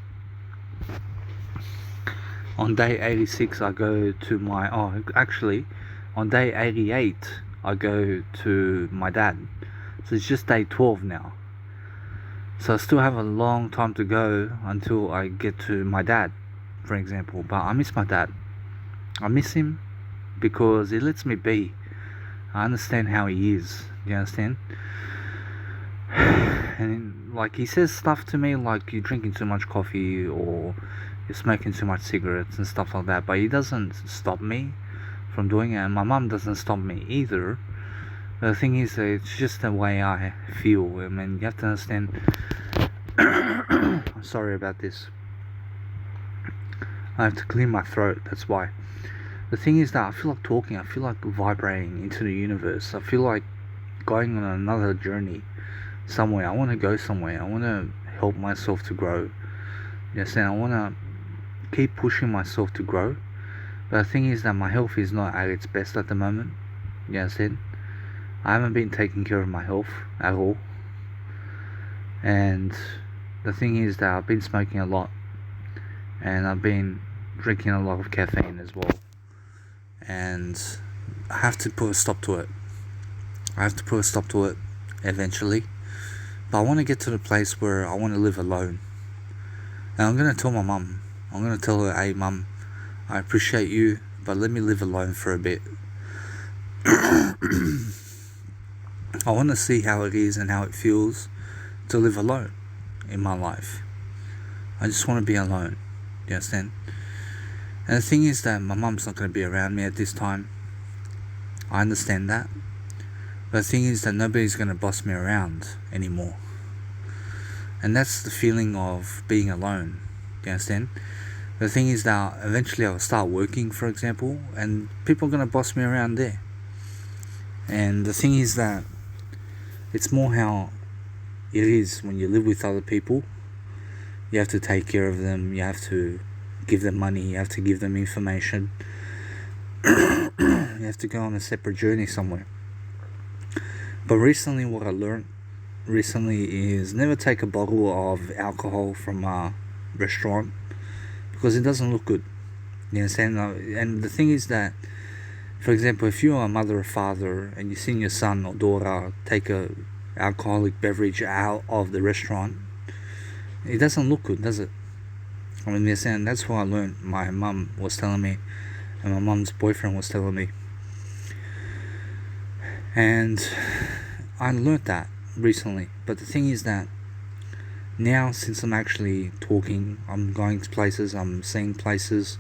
I go to my on day 88 I go to my dad. So it's just day 12 now. So I still have a long time to go until I get to my dad, for example. But I miss my dad. I miss him because he lets me be. I understand how he is. You understand? And like, he says stuff to me like, you're drinking too much coffee or you're smoking too much cigarettes and stuff like that. But he doesn't stop me from doing it, and my mum doesn't stop me either. But the thing is, it's just the way I feel. I mean, you have to understand. I'm sorry about this. I have to clear my throat, that's why. The thing is that I feel like talking, I feel like vibrating into the universe. I feel like going on another journey somewhere. I want to go somewhere. I want to help myself to grow. Yes, and I want to keep pushing myself to grow. But the thing is that my health is not at its best at the moment. Yes, and I haven't been taking care of my health at all. And the thing is that I've been smoking a lot. And I've been drinking a lot of caffeine as well. And I have to put a stop to it. I have to put a stop to it eventually, But I want to get to the place where I want to live alone. And I'm going to tell my mum. I'm going to tell her, hey mum, I appreciate you, but let me live alone for a bit. I want to see how it is and how it feels to live alone in my life. I just want to be alone. You understand? And the thing is that my mum's not going to be around me at this time. I understand that. But the thing is that nobody's going to boss me around anymore. And that's the feeling of being alone. You understand? The thing is that eventually I'll start working, for example, and people are going to boss me around there. And the thing is that it's more how it is when you live with other people. You have to take care of them, you have to give them money, you have to give them information. You have to go on a separate journey somewhere. But recently what I learned is never take a bottle of alcohol from a restaurant, because it doesn't look good. You understand? And the thing is that, for example, if you're a mother or father and you've seen your son or daughter take a alcoholic beverage out of the restaurant, it doesn't look good, does it? I mean, you understand? That's what I learned. My mum was telling me, and my mum's boyfriend was telling me. And I learned that recently. But the thing is that now, since I'm actually talking, I'm going to places, I'm seeing places,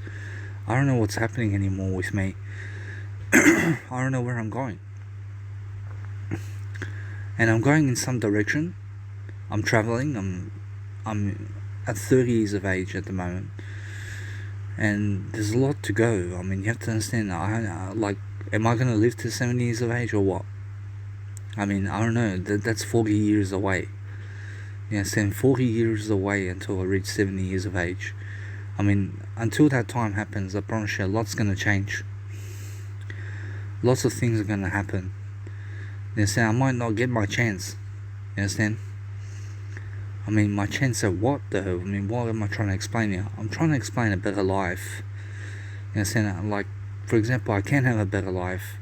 I don't know what's happening anymore with me. I don't know where I'm going. And I'm going in some direction. I'm traveling. I'm at 30 years of age at the moment. And there's a lot to go. I mean, you have to understand, am I going to live to 70 years of age or what? I mean, I don't know. That's 40 years away. You understand? 40 years away until I reach 70 years of age. I mean, until that time happens, I promise you, a lot's going to change. Lots of things are going to happen. You understand? I might not get my chance. You understand? I mean, my chance at what though? I mean, what am I trying to explain here? I'm trying to explain a better life. You understand? Like, for example, I can have a better life.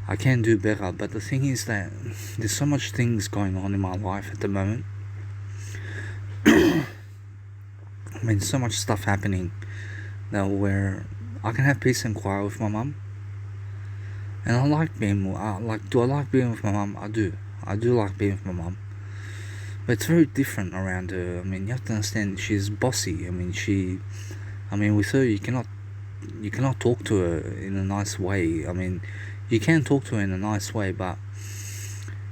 I can do better. But the thing is that there's so much things going on in my life at the moment. I mean, so much stuff happening that where I can have peace and quiet with my mum. And I like being, do I like being with my mum? I do. I do like being with my mum. But it's very different around her. I mean, you have to understand, she's bossy. I mean, with her, you cannot talk to her in a nice way. I mean, you can talk to her in a nice way, but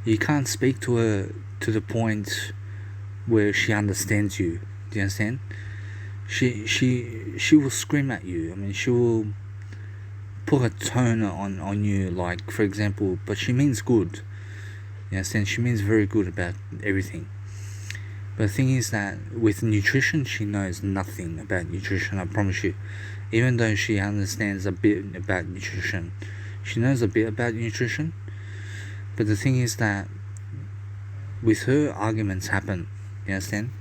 you can't speak to her to the point where she understands you. Do you understand? She will scream at you. I mean, she will put a tone on you, like, for example, but she means good. You understand? She means very good about everything. But the thing is that with nutrition, she knows nothing about nutrition, I promise you. Even though she understands a bit about nutrition, she knows a bit about nutrition. But the thing is that with her, arguments happen. You understand?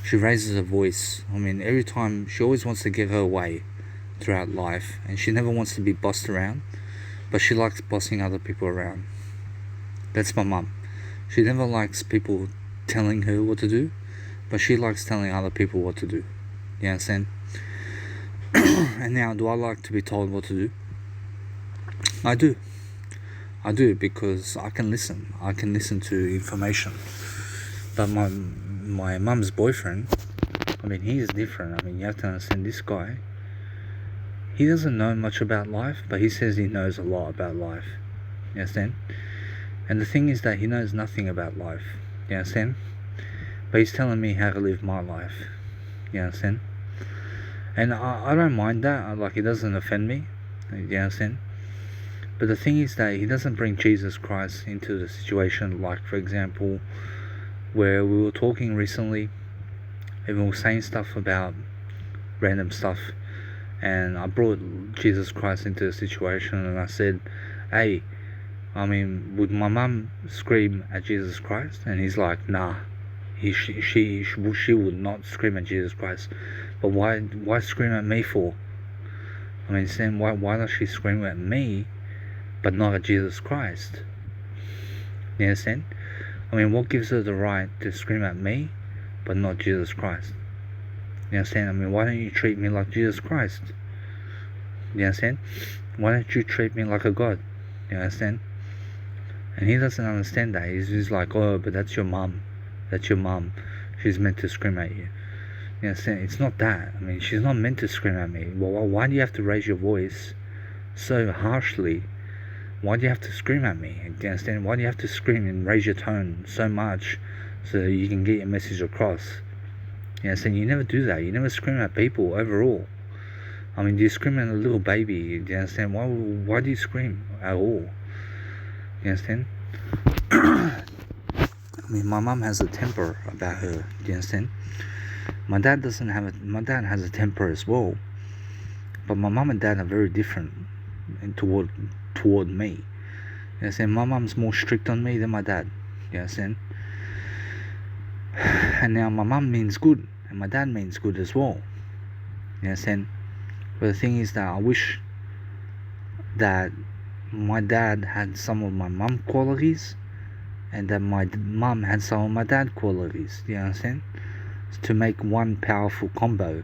She raises her voice. I mean, every time, she always wants to get her way throughout life, and she never wants to be bossed around, but she likes bossing other people around. That's my mum. She never likes people telling her what to do, but she likes telling other people what to do. You understand? And now, do I like to be told what to do? I do, because I can listen. I can listen to information. But my mum's boyfriend, I mean, he is different. I mean, you have to understand, this guy, he doesn't know much about life, but he says he knows a lot about life. You understand? And the thing is that he knows nothing about life. You understand? But he's telling me how to live my life. You understand? And I don't mind that. Like, it doesn't offend me. You understand? But the thing is that he doesn't bring Jesus Christ into the situation. Like, for example, where we were talking recently, and we were saying stuff about random stuff, and I brought Jesus Christ into the situation, and I said, hey, I mean, would my mum scream at Jesus Christ? And he's like, nah, she would not scream at Jesus Christ. But why scream at me for? I mean, saying, why does she scream at me, but not at Jesus Christ? You understand? I I mean, what gives her the right to scream at me, but not Jesus Christ? You understand? I mean, why don't you treat me like Jesus Christ? You understand? Why don't you treat me like a God? You understand? And he doesn't understand that. He's like, oh, but that's your mum. That's your mum. She's meant to scream at you. You understand? It's not that. I mean, she's not meant to scream at me. Well, why do you have to raise your voice so harshly? Why do you have to scream at me? Do you understand? Why do you have to scream and raise your tone so much so that you can get your message across? You understand? You never do that. You never scream at people overall. I mean, do you scream at a little baby? Do you understand? Why do you scream at all? You understand? I mean, my mum has a temper about her. Do you understand? My dad doesn't have it. My dad has a temper as well, but my mum and dad are very different toward me. You understand? My mum's more strict on me than my dad. You understand? And now my mum means good, and my dad means good as well. You understand? But the thing is that I wish that my dad had some of my mum qualities, and that my mum had some of my dad qualities. Do you understand? To make one powerful combo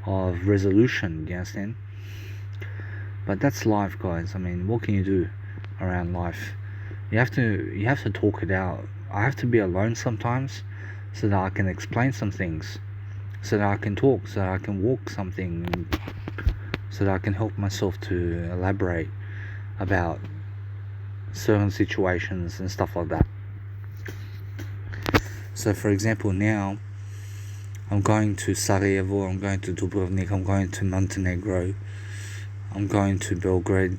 of resolution. Do you understand? But that's life, guys. I mean, what can you do around life? You have to talk it out. I have to be alone sometimes so that I can explain some things, so that I can talk, so that I can walk something, so that I can help myself to elaborate about certain situations and stuff like that. So for example, now I'm going to Sarajevo, I'm going to Dubrovnik, I'm going to Montenegro, I'm going to Belgrade,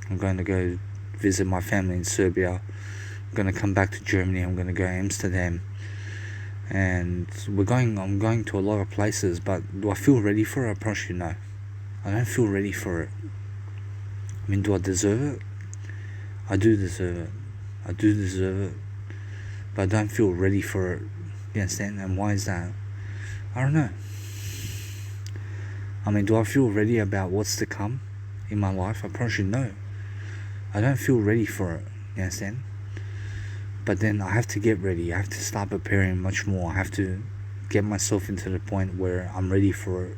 I'm going to go visit my family in Serbia, I'm going to come back to Germany, I'm going to go to Amsterdam, and I'm going to a lot of places. But do I feel ready for it? I promise you, no. I don't feel ready for it. I mean, do I deserve it? I do deserve it. I do deserve it, but I don't feel ready for it. You understand? And why is that? I don't know. I mean, do I feel ready about what's to come in my life? I promise you, no. I don't feel ready for it. You understand? But then I have to get ready. I have to start preparing much more. I have to get myself into the point where I'm ready for it.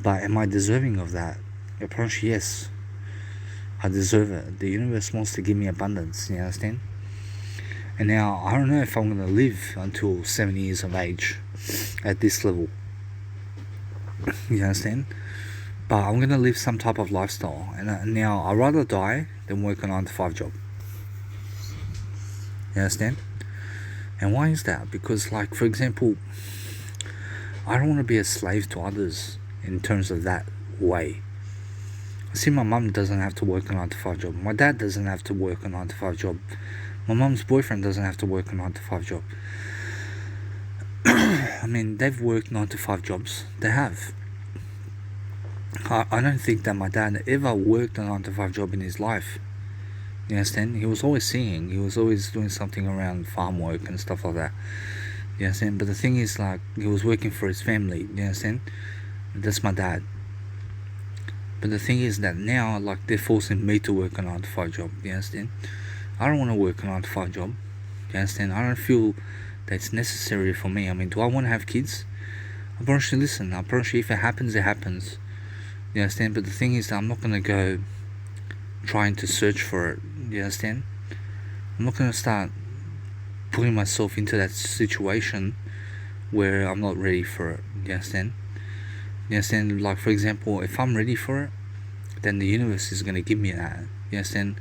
But am I deserving of that? I promise you, yes. I deserve it. The universe wants to give me abundance. You understand? And now, I don't know if I'm going to live until 70 years of age at this level. You understand? But I'm going to live some type of lifestyle. And now, I'd rather die than work a 9-to-5 job. You understand? And why is that? Because, like, for example, I don't want to be a slave to others in terms of that way. See, my mum doesn't have to work a 9-to-5 job. My dad doesn't have to work a 9-to-5 job. My mum's boyfriend doesn't have to work a 9-to-5 job. I mean, they've worked 9-to-5 jobs. They have. I don't think that my dad ever worked a 9-to-5 job in his life. You understand? He was always singing. He was always doing something around farm work and stuff like that. You understand? But the thing is, like, he was working for his family. You understand? That's my dad. But the thing is that now, like, they're forcing me to work a 9-to-5 job. You understand? I don't want to work a 9-to-5 job. You understand? I don't feel that it's necessary for me. I mean, do I want to have kids? I promise you, listen, I promise you, if it happens, it happens. You understand? But the thing is that I'm not going to go trying to search for it. You understand? I'm not going to start putting myself into that situation where I'm not ready for it. You understand? You understand? Like, for example, if I'm ready for it, then the universe is going to give me that. You understand?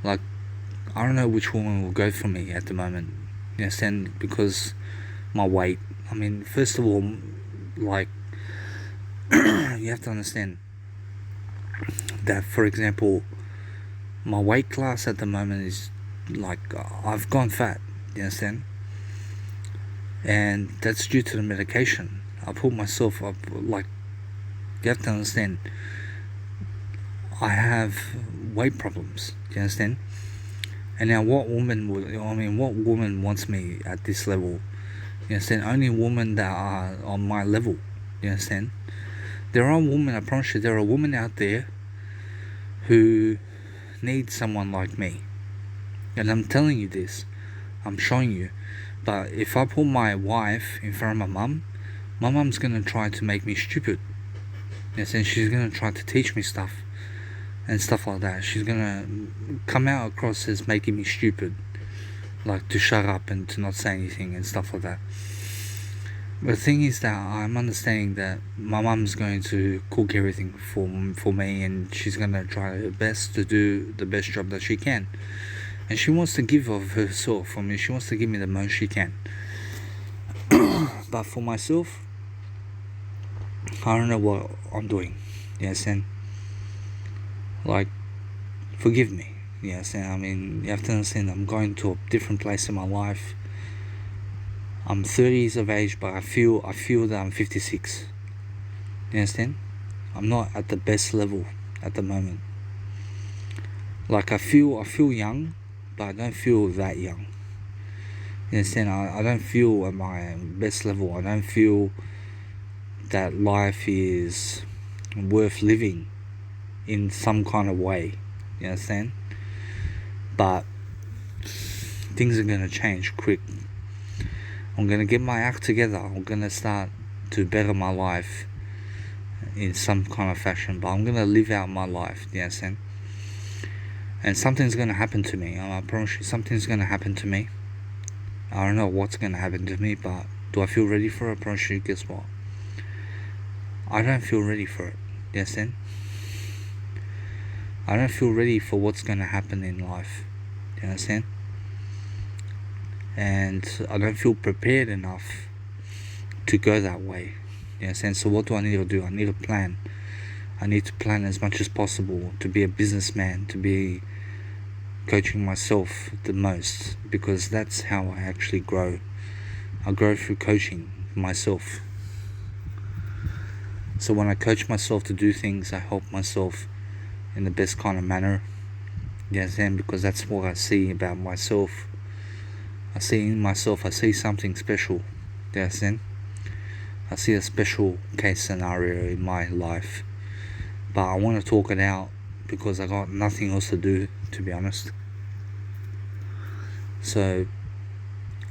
Like, I don't know which woman will go for me at the moment. You understand? Because my weight. I mean, first of all, like, you have to understand that, for example, my weight class at the moment is, like, I've gone fat. You understand? And that's due to the medication. I put myself up, like, you have to understand, I have weight problems. You understand? And now, what woman wants me at this level? You understand? Only women that are on my level. You understand? There are women, I promise you, there are women out there who need someone like me. And I'm telling you this. I'm showing you. But if I put my wife in front of my mum's gonna try to make me stupid. Yes, and she's gonna try to teach me stuff and stuff like that. She's gonna come out across as making me stupid, like to shut up and to not say anything and stuff like that. But the thing is that I'm understanding that my mum's going to cook everything for me, and she's gonna try her best to do the best job that she can. And she wants to give of herself. I mean, she wants to give me the most she can. But for myself, I don't know what I'm doing. Yes, and like, forgive me. Yes, and I mean, you have to understand I'm going to a different place in my life. I'm 30 years of age, but I feel that I'm 56. You understand? I'm not at the best level at the moment. Like I feel young, but I don't feel that young. You understand? I don't feel at my best level. I don't feel that life is worth living in some kind of way. You understand? But things are gonna change quick. I'm gonna get my act together. I'm gonna start to better my life in some kind of fashion, but I'm gonna live out my life. You understand? And something's gonna happen to me. I promise you, something's gonna happen to me. I don't know what's gonna happen to me, but do I feel ready for it? I promise you, guess what? I don't feel ready for it. You understand? I don't feel ready for what's gonna happen in life. You understand? And I don't feel prepared enough to go that way. You understand? So what do I need to do? I need to plan. I need to plan as much as possible to be a businessman, to be coaching myself the most, because that's how I actually grow. I grow through coaching myself. So when I coach myself to do things, I help myself in the best kind of manner. You understand? Because that's what I see about myself. I see in myself, I see something special. You understand? I see a special case scenario in my life. But I want to talk it out because I got nothing else to do, to be honest. So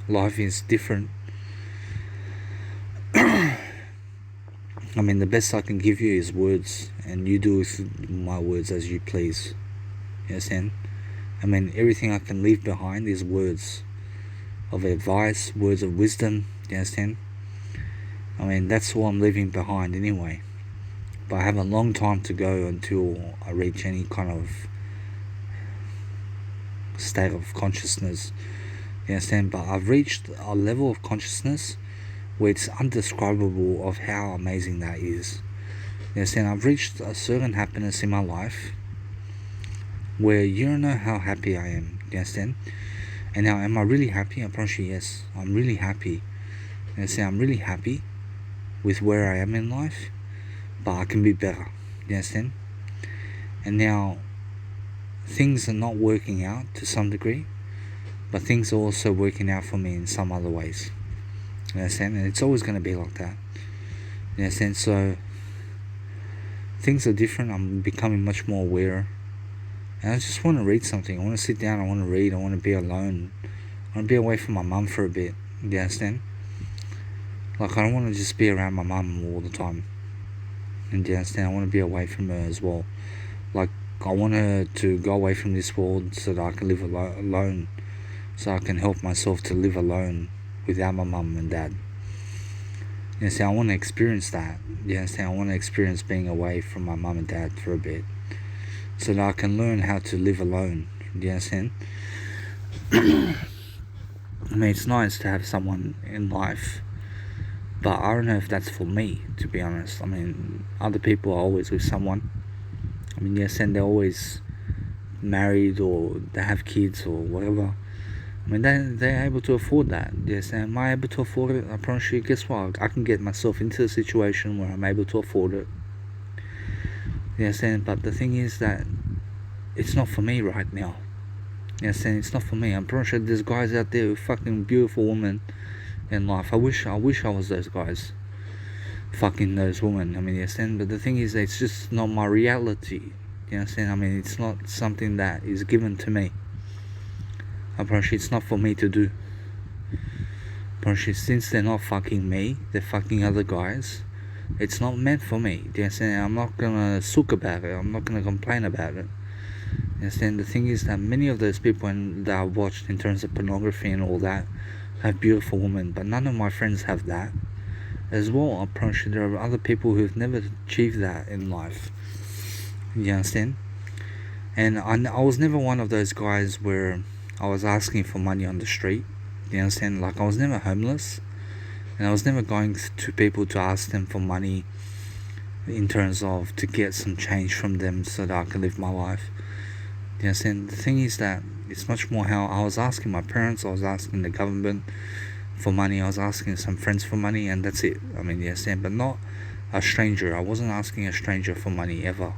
life is different. I mean, the best I can give you is words, and you do with my words as you please. You understand? I mean, everything I can leave behind is words of advice, words of wisdom. You understand? I mean, that's what I'm leaving behind anyway. But I have a long time to go until I reach any kind of state of consciousness. You understand? But I've reached a level of consciousness where it's undescribable of how amazing that is. You understand? I've reached a certain happiness in my life where you don't know how happy I am. You understand? And now, am I really happy? I promise you, yes. I'm really happy. You understand? I'm really happy with where I am in life, but I can be better. You understand? And now, things are not working out to some degree, but things are also working out for me in some other ways. You understand? And it's always going to be like that. You understand? So, things are different. I'm becoming much more aware. And I just want to read something. I want to sit down. I want to read. I want to be alone. I want to be away from my mum for a bit. You understand? Like, I don't want to just be around my mum all the time. And you understand? I want to be away from her as well. Like, I want her to go away from this world so that I can live alone. So I can help myself to live alone without my mum and dad. You understand? I want to experience that. You understand? I want to experience being away from my mum and dad for a bit, so that I can learn how to live alone. Do you understand? I mean, it's nice to have someone in life, but I don't know if that's for me, to be honest. I mean, other people are always with someone. I mean, yes, and they're always married or they have kids or whatever. I mean, they're able to afford that. Yes, and am I able to afford it? I promise you, guess what? I can get myself into a situation where I'm able to afford it. You understand? But the thing is that it's not for me right now. You understand? It's not for me. I'm pretty sure there's guys out there with fucking beautiful women in life. I wish I was those guys. Fucking those women. I mean, you understand? But the thing is that it's just not my reality. You understand? I mean, it's not something that is given to me. apparently it's not for me to do. Apparently since they're not fucking me, they're fucking other guys, it's not meant for me. You understand? I'm not gonna sook about it, I'm not gonna complain about it. You understand? The thing is that many of those people that I watched in terms of pornography and all that have beautiful women, but none of my friends have that as well. Apparently there are other people who've never achieved that in life. You understand? And I was never one of those guys where I was asking for money on the street. You understand? Like, I was never homeless, and I was never going to people to ask them for money in terms of to get some change from them so that I can live my life. You understand? The thing is that it's much more how I was asking my parents, I was asking the government for money, I was asking some friends for money, and that's it. I mean, you understand? But not a stranger. I wasn't asking a stranger for money ever.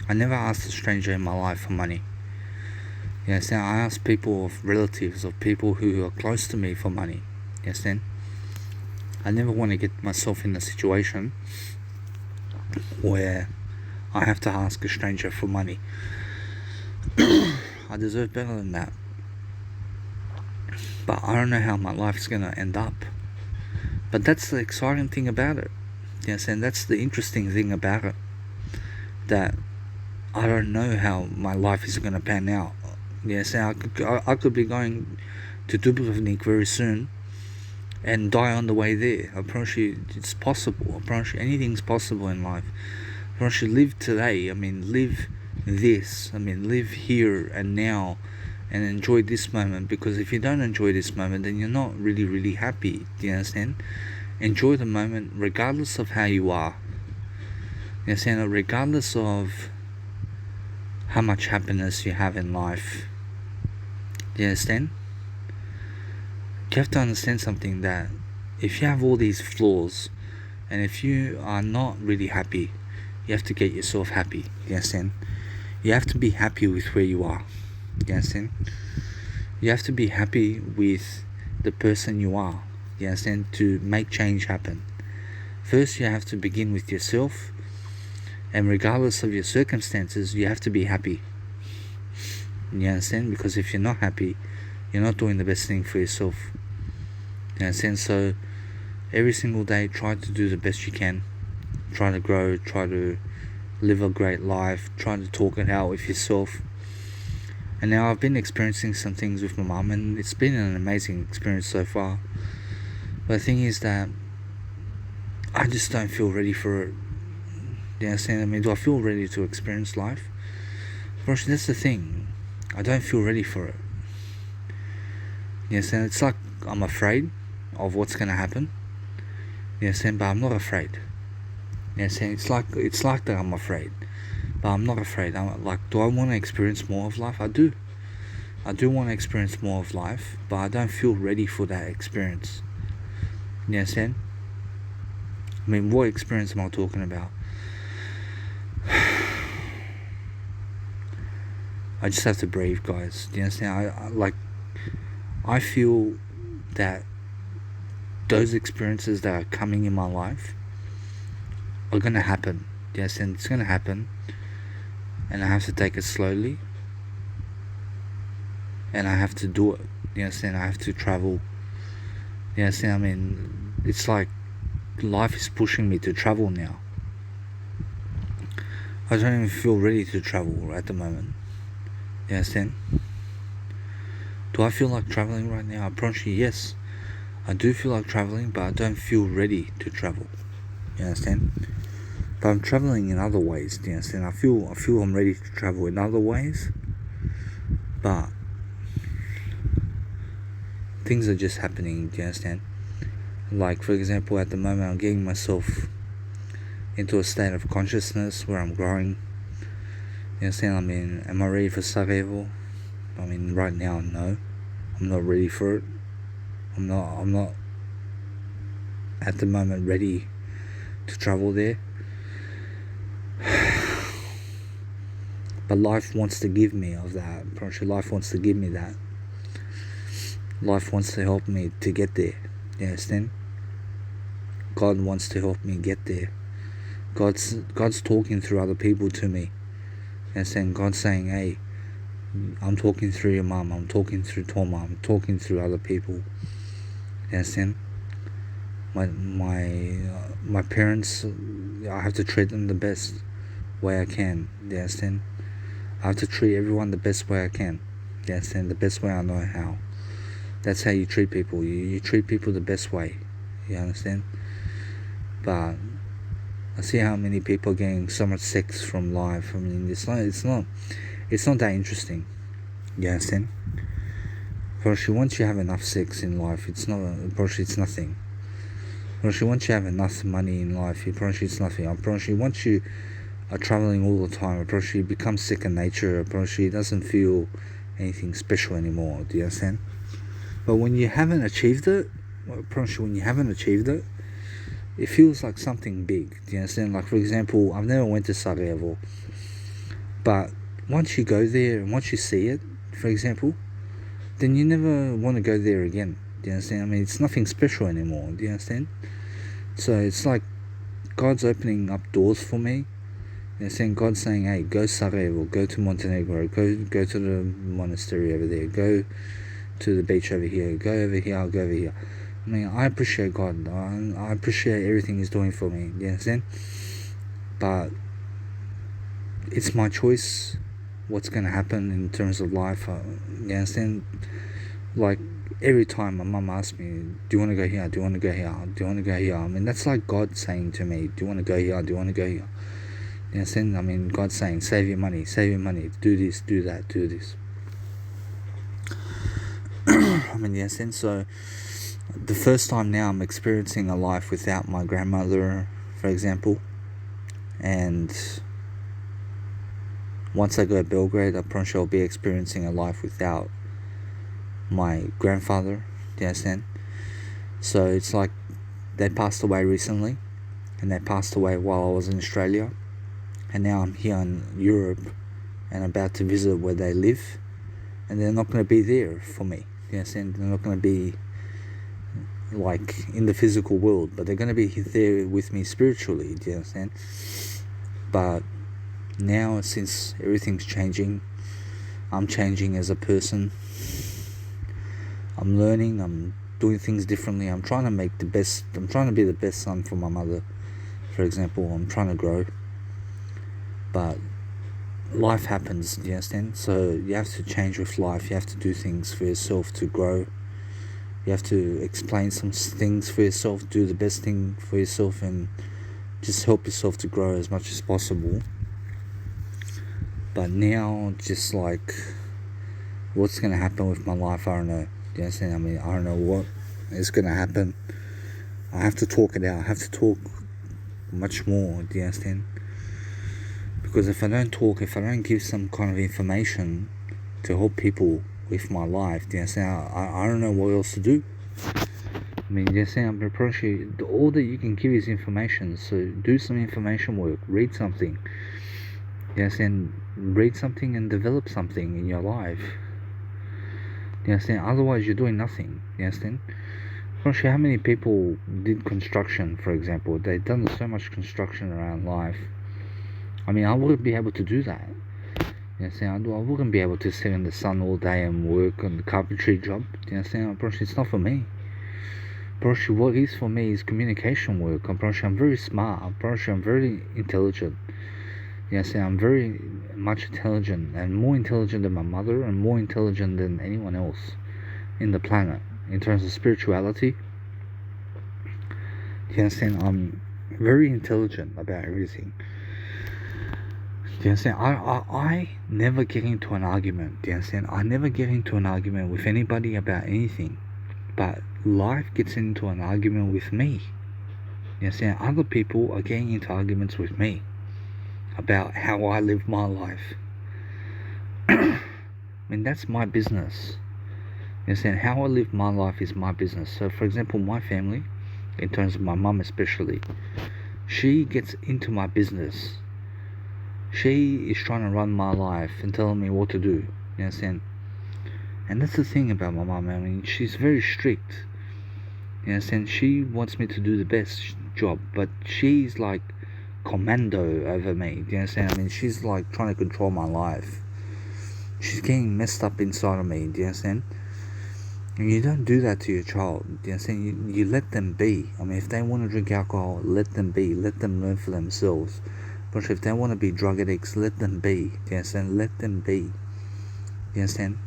I never asked a stranger in my life for money. You understand? I asked people, of relatives, of people who are close to me for money. You understand? I never want to get myself in a situation where I have to ask a stranger for money. I deserve better than that. But I don't know how my life's gonna end up. But that's the exciting thing about it. You understand? That's the interesting thing about it. That I don't know how my life is gonna pan out. You understand? I could be going to Dubrovnik very soon and die on the way there. Apparently it's possible. Apparently anything's possible in life. Apparently live today. I mean, live this. I mean, live here and now, and enjoy this moment. Because if you don't enjoy this moment, then you're not really happy. Do you understand? Enjoy the moment regardless of how you are. You understand? Regardless of how much happiness you have in life. Do you understand? You have to understand something, that if you have all these flaws, and if you are not really happy, you have to get yourself happy. You understand? You have to be happy with where you are. You understand? You have to be happy with the person you are. You understand? To make change happen. First, you have to begin with yourself, and regardless of your circumstances, you have to be happy. You understand? Because if you're not happy, you're not doing the best thing for yourself. You understand? So every single day, try to do the best you can. Try to grow, try to live a great life, try to talk it out with yourself. And now I've been experiencing some things with my mum, and it's been an amazing experience so far. But the thing is that I just don't feel ready for it. You understand? I mean, do I feel ready to experience life? First, that's the thing. I don't feel ready for it. You understand? It's like I'm afraid of what's going to happen. You understand? But I'm not afraid. You understand? It's like that I'm afraid. But I'm not afraid. I'm like, do I want to experience more of life? I do. I do want to experience more of life, but I don't feel ready for that experience. You understand? I mean, what experience am I talking about? I just have to breathe, guys. Do you understand? I feel that those experiences that are coming in my life are gonna happen. Do you understand? It's gonna happen, and I have to take it slowly, and I have to do it. You understand? I have to travel. You understand? I mean, it's like life is pushing me to travel now. I don't even feel ready to travel at the moment. You understand? Do I feel like traveling right now? I promise you, yes. I do feel like traveling, but I don't feel ready to travel. You understand? But I'm traveling in other ways. Do you understand? I feel I'm ready to travel in other ways, but things are just happening. Do you understand? Like, for example, at the moment, I'm getting myself into a state of consciousness where I'm growing. You understand? I mean, am I ready for Sarajevo? I mean, right now, no. I'm not ready for it. I'm not at the moment ready to travel there. But life wants to give me of that. Probably life wants to give me that. Life wants to help me to get there. You understand? God wants to help me get there. God's talking through other people to me. You understand? God's saying, hey, I'm talking through your mum, I'm talking through Toma, I'm talking through other people. You understand? My parents, I have to treat them the best way I can. You understand? I have to treat everyone the best way I can. You understand? The best way I know how. That's how you treat people. You treat people the best way. You understand? But I see how many people are getting so much sex from life. I mean, it's not that interesting. You understand? Probably once you have enough sex in life, it's nothing. Probably once you have enough money in life, it's nothing. Probably once you are traveling all the time, probably you become second nature. Probably it doesn't feel anything special anymore. Do you understand? But when you haven't achieved it, it feels like something big. Do you understand? Like, for example, I've never went to Sarajevo, but once you go there and once you see it, for example, then you never want to go there again. Do you understand? I mean, it's nothing special anymore. Do you understand? So it's like God's opening up doors for me. You understand? God's saying, hey, go Sarajevo, go to Montenegro, go to the monastery over there, go to the beach over here, go over here, I'll go over here. I mean, I appreciate God. I appreciate everything He's doing for me. You understand? But it's my choice what's going to happen in terms of life. You understand? Like, every time my mum asks me, do you want to go here? Do you want to go here? Do you want to go here? I mean, that's like God saying to me, do you want to go here? Do you want to go here? You understand? I mean, God's saying, save your money, do this, do that, do this. I mean, you understand? So, the first time now I'm experiencing a life without my grandmother, for example. And once I go to Belgrade, I promise I'll be experiencing a life without my grandfather. Do you understand? So it's like they passed away recently, and they passed away while I was in Australia, and now I'm here in Europe and about to visit where they live, and they're not going to be there for me. You understand? They're not going to be like in the physical world, but they're going to be there with me spiritually. Do you understand? But now, since everything's changing, I'm changing as a person. I'm learning, I'm doing things differently. I'm trying to be the best son for my mother, for example. I'm trying to grow. But life happens, do you understand? So you have to change with life. You have to do things for yourself to grow. You have to explain some things for yourself, do the best thing for yourself, and just help yourself to grow as much as possible. But now, just like, what's going to happen with my life, I don't know. Do you understand? I mean, I don't know what is going to happen. I have to talk it out. I have to talk much more. Do you understand? Because if I don't give some kind of information to help people with my life, do you understand? I don't know what else to do. I mean, do you understand? I'm appreciate all that you can give is information. So do some information work. Read something. You understand? Read something and develop something in your life. You understand? Otherwise, you're doing nothing. You understand? I'm not sure how many people did construction, for example. They've done so much construction around life. I mean, I wouldn't be able to do that. You understand? I wouldn't be able to sit in the sun all day and work on the carpentry job. You understand? Probably it's not for me. Probably what is for me is communication work. I'm very smart. I'm very intelligent. Yes, I'm very much intelligent, and more intelligent than my mother, and more intelligent than anyone else in the planet in terms of spirituality. You understand? I'm very intelligent about everything. Do you understand? I never get into an argument. Do you understand? I never get into an argument with anybody about anything, but life gets into an argument with me. You understand? Other people are getting into arguments with me about how I live my life. I mean, that's my business. You understand? How I live my life is my business. So, for example, my family, in terms of my mum especially, she gets into my business. She is trying to run my life and telling me what to do. You understand? And that's the thing about my mum. I mean, she's very strict. You understand? She wants me to do the best job, but she's like commando over me. Do you understand? I mean, she's like trying to control my life. She's getting messed up inside of me, do you understand? And you don't do that to your child, do you understand? You let them be. I mean, if they want to drink alcohol, let them be. Let them learn for themselves. But if they want to be drug addicts, let them be. Do you understand? Let them be. Do you understand?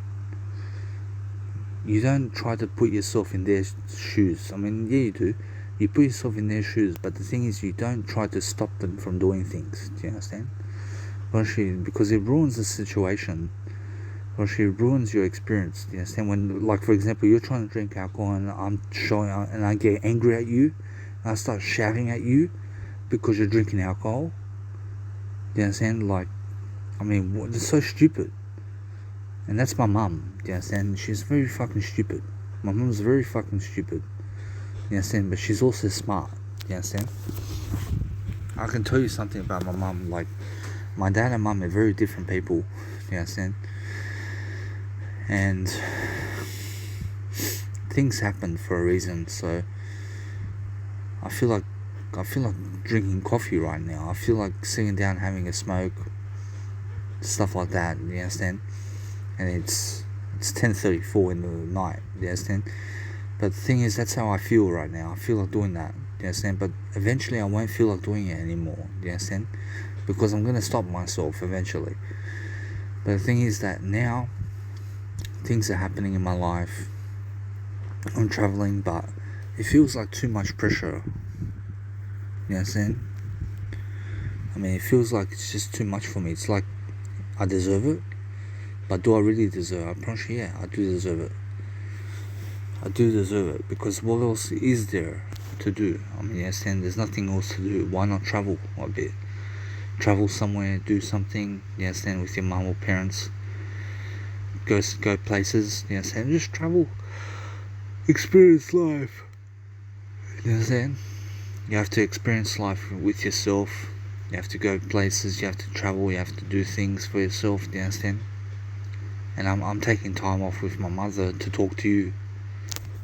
You don't try to put yourself in their shoes. I mean, yeah, you do. You put yourself in their shoes, but the thing is, you don't try to stop them from doing things. Do you understand? Because it ruins the situation. Or she ruins your experience. Do you understand? When, like, for example, you're trying to drink alcohol and I'm showing, and I get angry at you, and I start shouting at you because you're drinking alcohol. Do you understand? Like, I mean, it's so stupid. And that's my mum. Do you understand? She's very fucking stupid. My mum's very fucking stupid. You understand? But she's also smart. You understand? I can tell you something about my mum. Like, my dad and mum are very different people. You understand? And things happen for a reason. So I feel like drinking coffee right now. I feel like sitting down having a smoke, stuff like that. You understand? And it's 10:34 in the night. You understand? But the thing is, that's how I feel right now. I feel like doing that. You understand? But eventually, I won't feel like doing it anymore. You understand? Because I'm gonna stop myself eventually. But the thing is that now things are happening in my life. I'm traveling, but it feels like too much pressure. You understand? I mean, it feels like it's just too much for me. It's like I deserve it, but do I really deserve it? I promise you, yeah, I do deserve it. I do deserve it, because what else is there to do? I mean, you understand? There's nothing else to do. Why not travel a bit? Travel somewhere, do something. You understand? With your mum or parents. Go places. You understand? Just travel. Experience life. You understand? You have to experience life with yourself. You have to go places. You have to travel. You have to do things for yourself. Do you understand? And I'm taking time off with my mother to talk to you.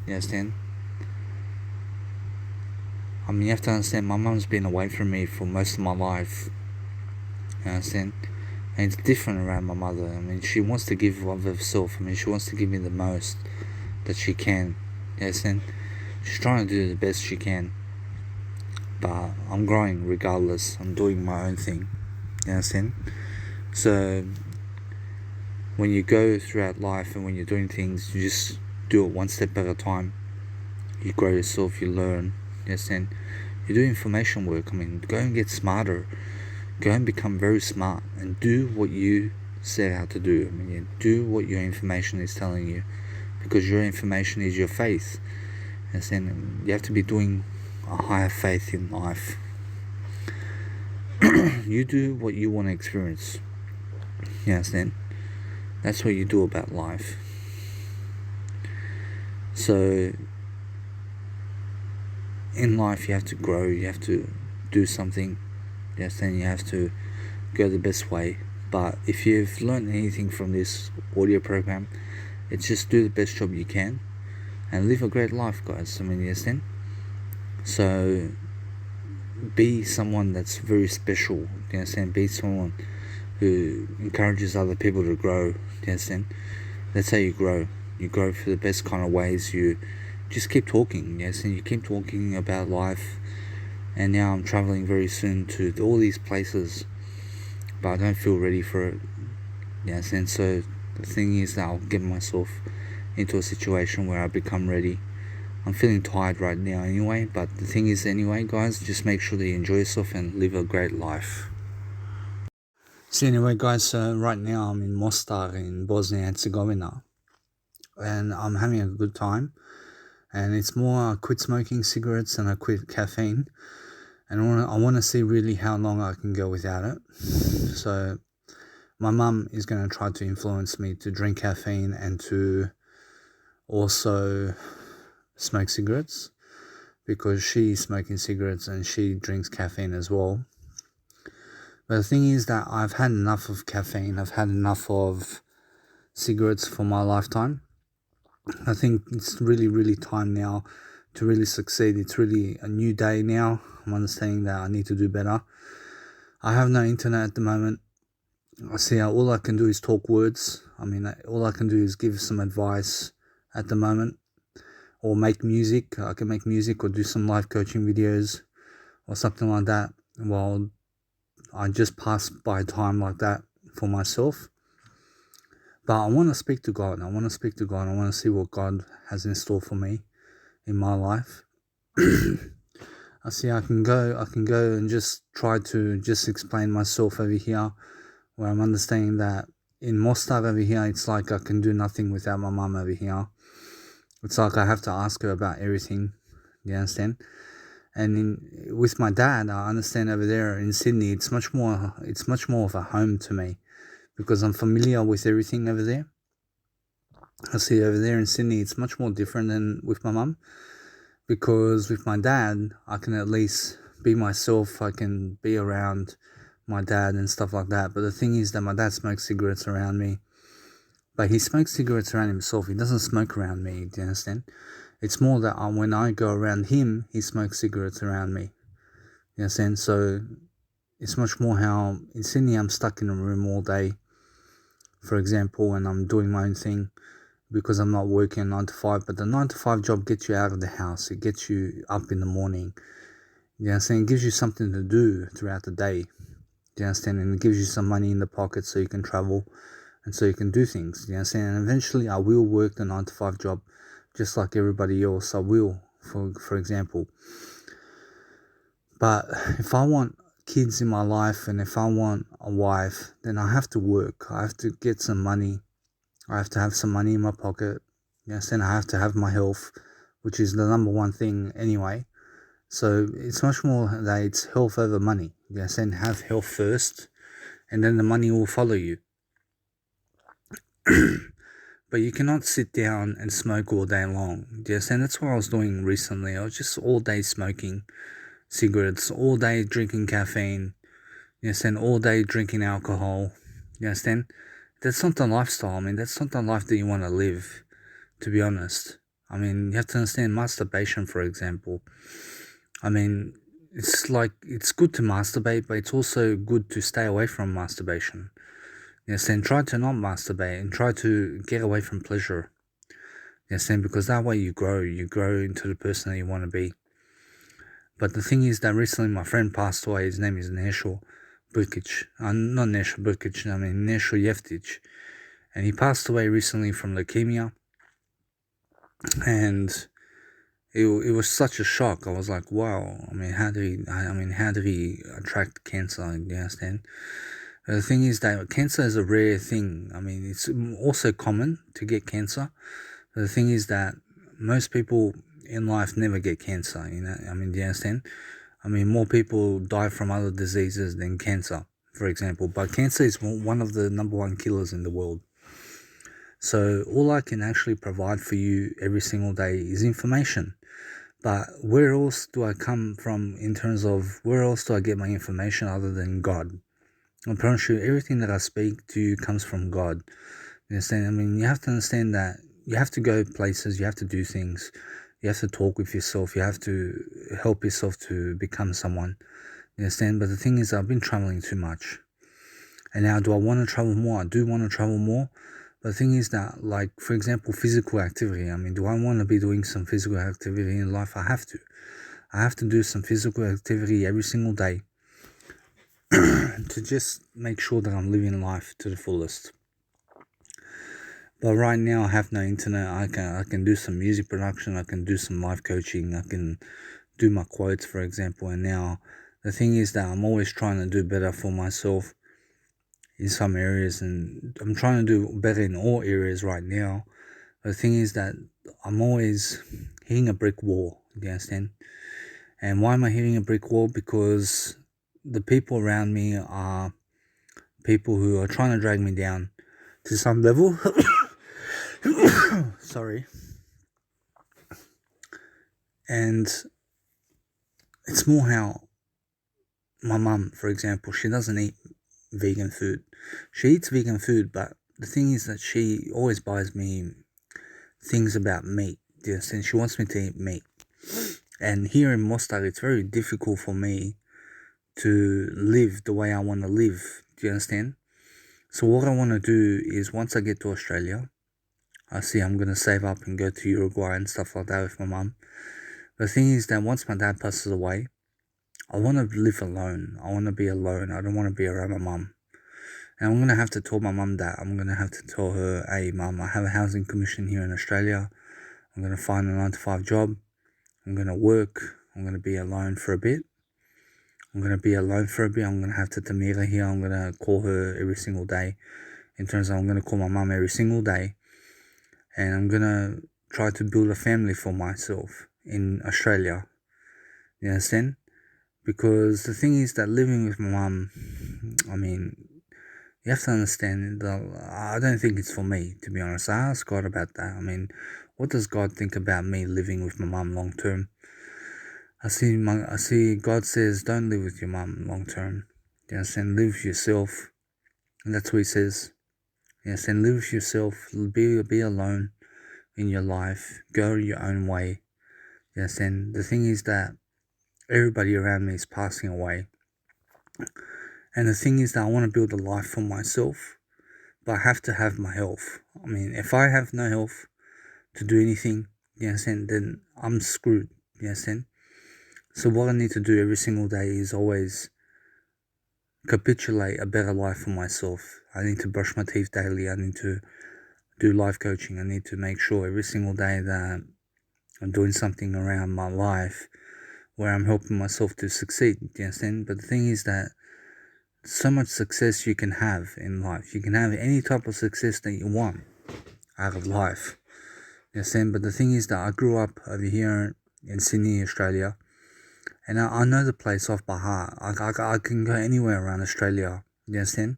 You understand? I mean, you have to understand, my mum's been away from me for most of my life. You understand? And it's different around my mother. I mean, she wants to give of herself. I mean, she wants to give me the most that she can. You understand? She's trying to do the best she can. But I'm growing regardless. I'm doing my own thing. You understand? So when you go throughout life and when you're doing things, you just do it one step at a time. You grow yourself, you learn. You understand? You do information work. I mean, go and get smarter. Go and become very smart and do what you set out to do. I mean, you do what your information is telling you, because your information is your faith. You understand? You have to be doing a higher faith in life. You do what you want to experience. You understand? That's what you do about life. So in life, you have to grow. You have to do something. You understand? You have to go the best way. But if you've learned anything from this audio program, it's just do the best job you can and live a great life, guys. I mean, you understand? So be someone that's very special. You understand? Be someone who encourages other people to grow. You understand? That's how you grow. You grow for the best kind of ways. You just keep talking. Yes, and you keep talking about life. And now I'm traveling very soon to all these places, but I don't feel ready for it. Yes, and so the thing is that I'll get myself into a situation where I become ready. I'm feeling tired right now anyway, but the thing is, anyway, guys, just make sure that you enjoy yourself and live a great life. So anyway, guys, right now I'm in Mostar in Bosnia and Herzegovina, and I'm having a good time. And it's more I quit smoking cigarettes and I quit caffeine, and I want to see really how long I can go without it. So my mum is going to try to influence me to drink caffeine and to also smoke cigarettes, because she's smoking cigarettes and she drinks caffeine as well. But the thing is that I've had enough of caffeine. I've had enough of cigarettes for my lifetime. I think it's really, really time now to really succeed. It's really a new day now. I'm understanding that I need to do better. I have no internet at the moment. I see how all I can do is talk words. I mean, all I can do is give some advice at the moment, or make music. I can make music or do some live coaching videos or something like that while I just pass by time like that for myself. But I want to speak to God. I want to speak to God. I want to see what God has in store for me in my life. I see I can go and just try to just explain myself over here, where I'm understanding that in Mostar over here, it's like I can do nothing without my mum over here. It's like I have to ask her about everything. You understand? And with my dad, I understand over there in Sydney, it's much more of a home to me, because I'm familiar with everything over there. I see over there in Sydney, it's much more different than with my mum, because with my dad, I can at least be myself. I can be around my dad and stuff like that. But the thing is that my dad smokes cigarettes around me, but he smokes cigarettes around himself. He doesn't smoke around me. Do you understand? It's more that when I go around him, he smokes cigarettes around me. You understand? So it's much more how in Sydney I'm stuck in a room all day, for example, and I'm doing my own thing because I'm not working 9 to 5. But the 9 to 5 job gets you out of the house. It gets you up in the morning. You understand? It gives you something to do throughout the day. You understand? And it gives you some money in the pocket so you can travel and so you can do things. You understand? And eventually I will work the 9 to 5 job just like everybody else. I will, for example. But if I want kids in my life and if I want a wife, then I have to work. I have to get some money. I have to have some money in my pocket. Yes, and I have to have my health, which is the number one thing anyway. So it's much more that it's health over money. Yes, and have health first, and then the money will follow you. But you cannot sit down and smoke all day long. Yes, and that's what I was doing recently. I was just all day smoking cigarettes, all day drinking caffeine, yes, and all day drinking alcohol. You understand? That's not the lifestyle. I mean, that's not the life that you want to live, to be honest. I mean, you have to understand masturbation, for example. I mean, it's like, it's good to masturbate, but it's also good to stay away from masturbation. Yes, and try to not masturbate and try to get away from pleasure. Yes, and because that way you grow into the person that you want to be. But the thing is that recently my friend passed away. His name is Nesho Burkic. Not Nesho Burkic, I mean Nesho Jeftic. And he passed away recently from leukemia. And it was such a shock. I was like, wow. I mean, how did he attract cancer? You understand? The thing is that cancer is a rare thing. I mean, it's also common to get cancer. But the thing is that most people in life never get cancer, you know. I mean, do you understand? I mean, more people die from other diseases than cancer, for example. But cancer is one of the number one killers in the world. So all I can actually provide for you every single day is information. But where else do I come from in terms of where else do I get my information other than God? I'm pretty sure everything that I speak to you comes from God. You understand? I mean, you have to understand that you have to go places, you have to do things, you have to talk with yourself, you have to help yourself to become someone. You understand? But the thing is, I've been traveling too much. And now, do I want to travel more? I do want to travel more. But the thing is that, like, for example, physical activity. I mean, do I want to be doing some physical activity in life? I have to. I have to do some physical activity every single day to just make sure that I'm living life to the fullest. But right now I have no internet. I can do some music production, I can do some live coaching, I can do my quotes, for example. And now the thing is that I'm always trying to do better for myself in some areas, and I'm trying to do better in all areas right now. But the thing is that I'm always hitting a brick wall, you understand? And why am I hitting a brick wall? Because the people around me are people who are trying to drag me down to some level. Sorry. And it's more how my mum, for example, she doesn't eat vegan food. She eats vegan food, but the thing is that she always buys me things about meat. Yes, and she wants me to eat meat. And here in Mostar, it's very difficult for me to live the way I want to live. Do you understand? So what I want to do is once I get to Australia, I'm going to save up and go to Uruguay and stuff like that with my mum. The thing is that once my dad passes away, I want to live alone. I want to be alone. I don't want to be around my mum. And I'm going to have to tell my mum that. I'm going to have to tell her, hey, mum, I have a housing commission here in Australia. I'm going to find a 9-to-5 job. I'm going to work. I'm going to be alone for a bit. I'm going to have to Tamira here. I'm going to call her every single day. In terms of I'm going to call my mum every single day. And I'm going to try to build a family for myself in Australia. You understand? Because the thing is that living with my mum, I mean, you have to understand that I don't think it's for me, to be honest. I asked God about that. I mean, what does God think about me living with my mum long term? I see God says, don't live with your mum long term. You understand? Live with yourself. And that's what he says. You understand? Live with yourself. Be alone in your life. Go your own way. You understand? The thing is that everybody around me is passing away. And the thing is that I want to build a life for myself, but I have to have my health. I mean, if I have no health to do anything, you understand, then I'm screwed. You understand? So what I need to do every single day is always capitulate a better life for myself. I need to brush my teeth daily. I need to do life coaching. I need to make sure every single day that I'm doing something around my life where I'm helping myself to succeed. You understand? But the thing is that so much success you can have in life. You can have any type of success that you want out of life. You understand? But the thing is that I grew up over here in Sydney, Australia, and I know the place off by heart. I can go anywhere around Australia. You understand?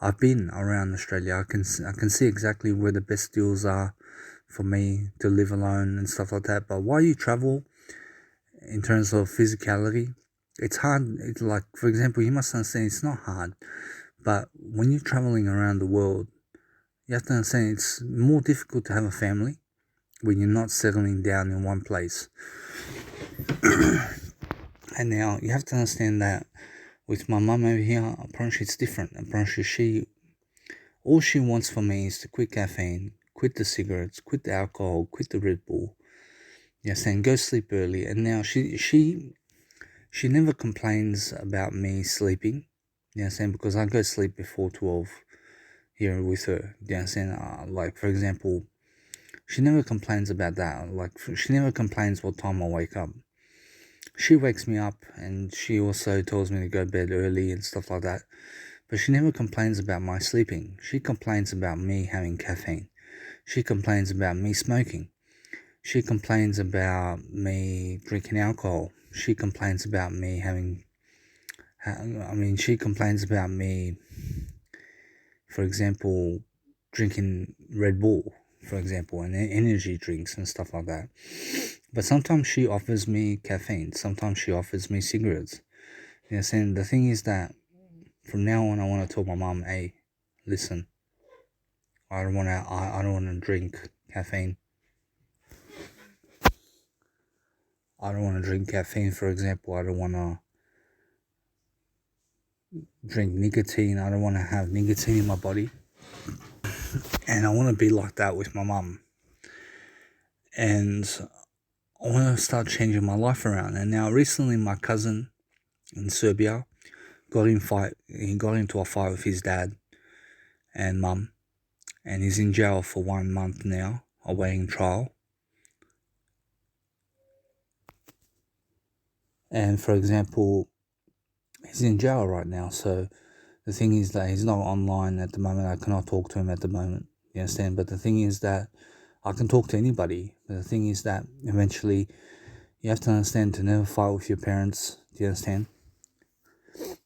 I've been around Australia. I can see exactly where the best deals are for me to live alone and stuff like that. But while you travel, in terms of physicality, it's hard. It's like, for example, you must understand it's not hard. But when you're traveling around the world, you have to understand it's more difficult to have a family when you're not settling down in one place. And now you have to understand that with my mum over here, apparently it's different. Apparently all she wants from me is to quit caffeine, quit the cigarettes, quit the alcohol, quit the Red Bull. Yes, and go sleep early. And now she never complains about me sleeping. You understand? Because I go sleep before 12 here with her. You understand? Like, for example, she never complains about that. Like, she never complains what time I wake up. She wakes me up and she also tells me to go to bed early and stuff like that. But she never complains about my sleeping. She complains about me having caffeine. She complains about me smoking. She complains about me drinking alcohol. She complains about me she complains about me, for example, drinking Red Bull, for example, and energy drinks and stuff like that. But sometimes she offers me caffeine. Sometimes she offers me cigarettes. You know, saying the thing is that from now on, I want to tell my mom, hey, listen, I don't want to drink caffeine. I don't want to drink caffeine, for example. I don't want to drink nicotine. I don't want to have nicotine in my body. And I want to be like that with my mum. And I want to start changing my life around. And now recently my cousin in Serbia he got into a fight with his dad and mum. And he's in jail for 1 month now, awaiting trial. And for example, he's in jail right now, so the thing is that he's not online at the moment. I cannot talk to him at the moment. You understand? But the thing is that I can talk to anybody. But the thing is that eventually you have to understand to never fight with your parents. Do you understand?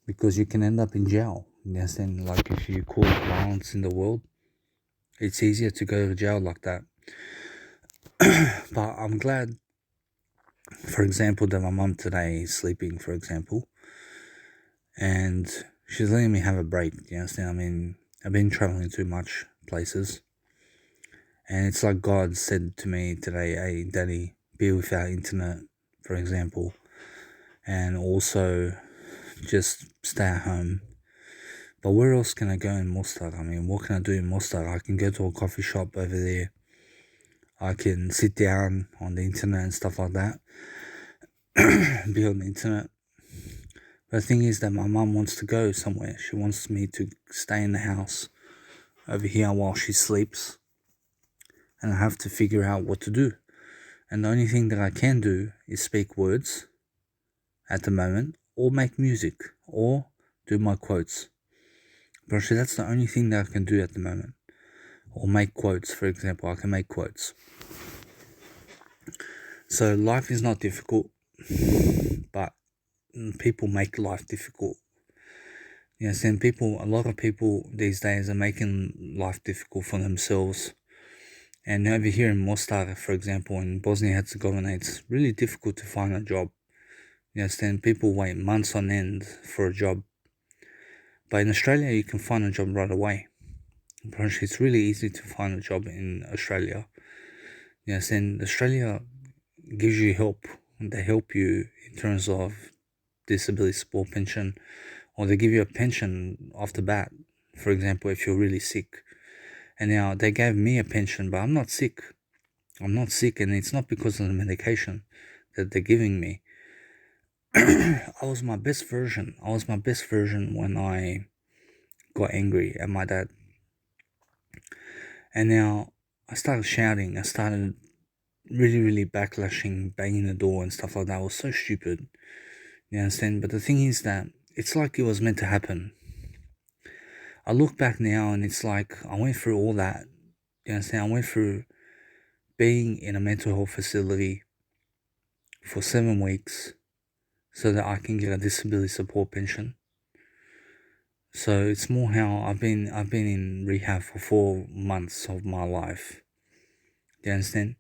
Because you can end up in jail. You understand? Like if you cause violence in the world, it's easier to go to jail like that. But I'm glad, for example, that my mum today is sleeping, for example. And she's letting me have a break, you understand? I mean, I've been traveling too much places. And it's like God said to me today, hey, Daddy, be without internet, for example. And also just stay at home. But where else can I go in Mostar? I mean, what can I do in Mostar? I can go to a coffee shop over there. I can sit down on the internet and stuff like that. Be on the internet. But the thing is that my mum wants to go somewhere. She wants me to stay in the house over here while she sleeps. And I have to figure out what to do. And the only thing that I can do is speak words at the moment, or make music, or do my quotes. But actually, that's the only thing that I can do at the moment. Or make quotes, for example. I can make quotes. So life is not difficult, but people make life difficult. You understand? A lot of people these days are making life difficult for themselves. And over here in Mostar, for example, in Bosnia-Herzegovina, it's really difficult to find a job. You understand? People wait months on end for a job. But in Australia, you can find a job right away. Apparently, it's really easy to find a job in Australia. You understand? Australia gives you help. They help you in terms of disability support pension, or they give you a pension off the bat, for example, if you're really sick. And now they gave me a pension, but I'm not sick. I'm not sick, and it's not because of the medication that they're giving me. I was my best version. I was my best version when I got angry at my dad. And now I started shouting. I started really backlashing, banging the door and stuff like that. I was so stupid. You understand? But the thing is that it's like it was meant to happen. I look back now and it's like I went through all that. You understand? I went through being in a mental health facility for 7 weeks so that I can get a disability support pension. So it's more how I've been in rehab for 4 months of my life. Do you understand?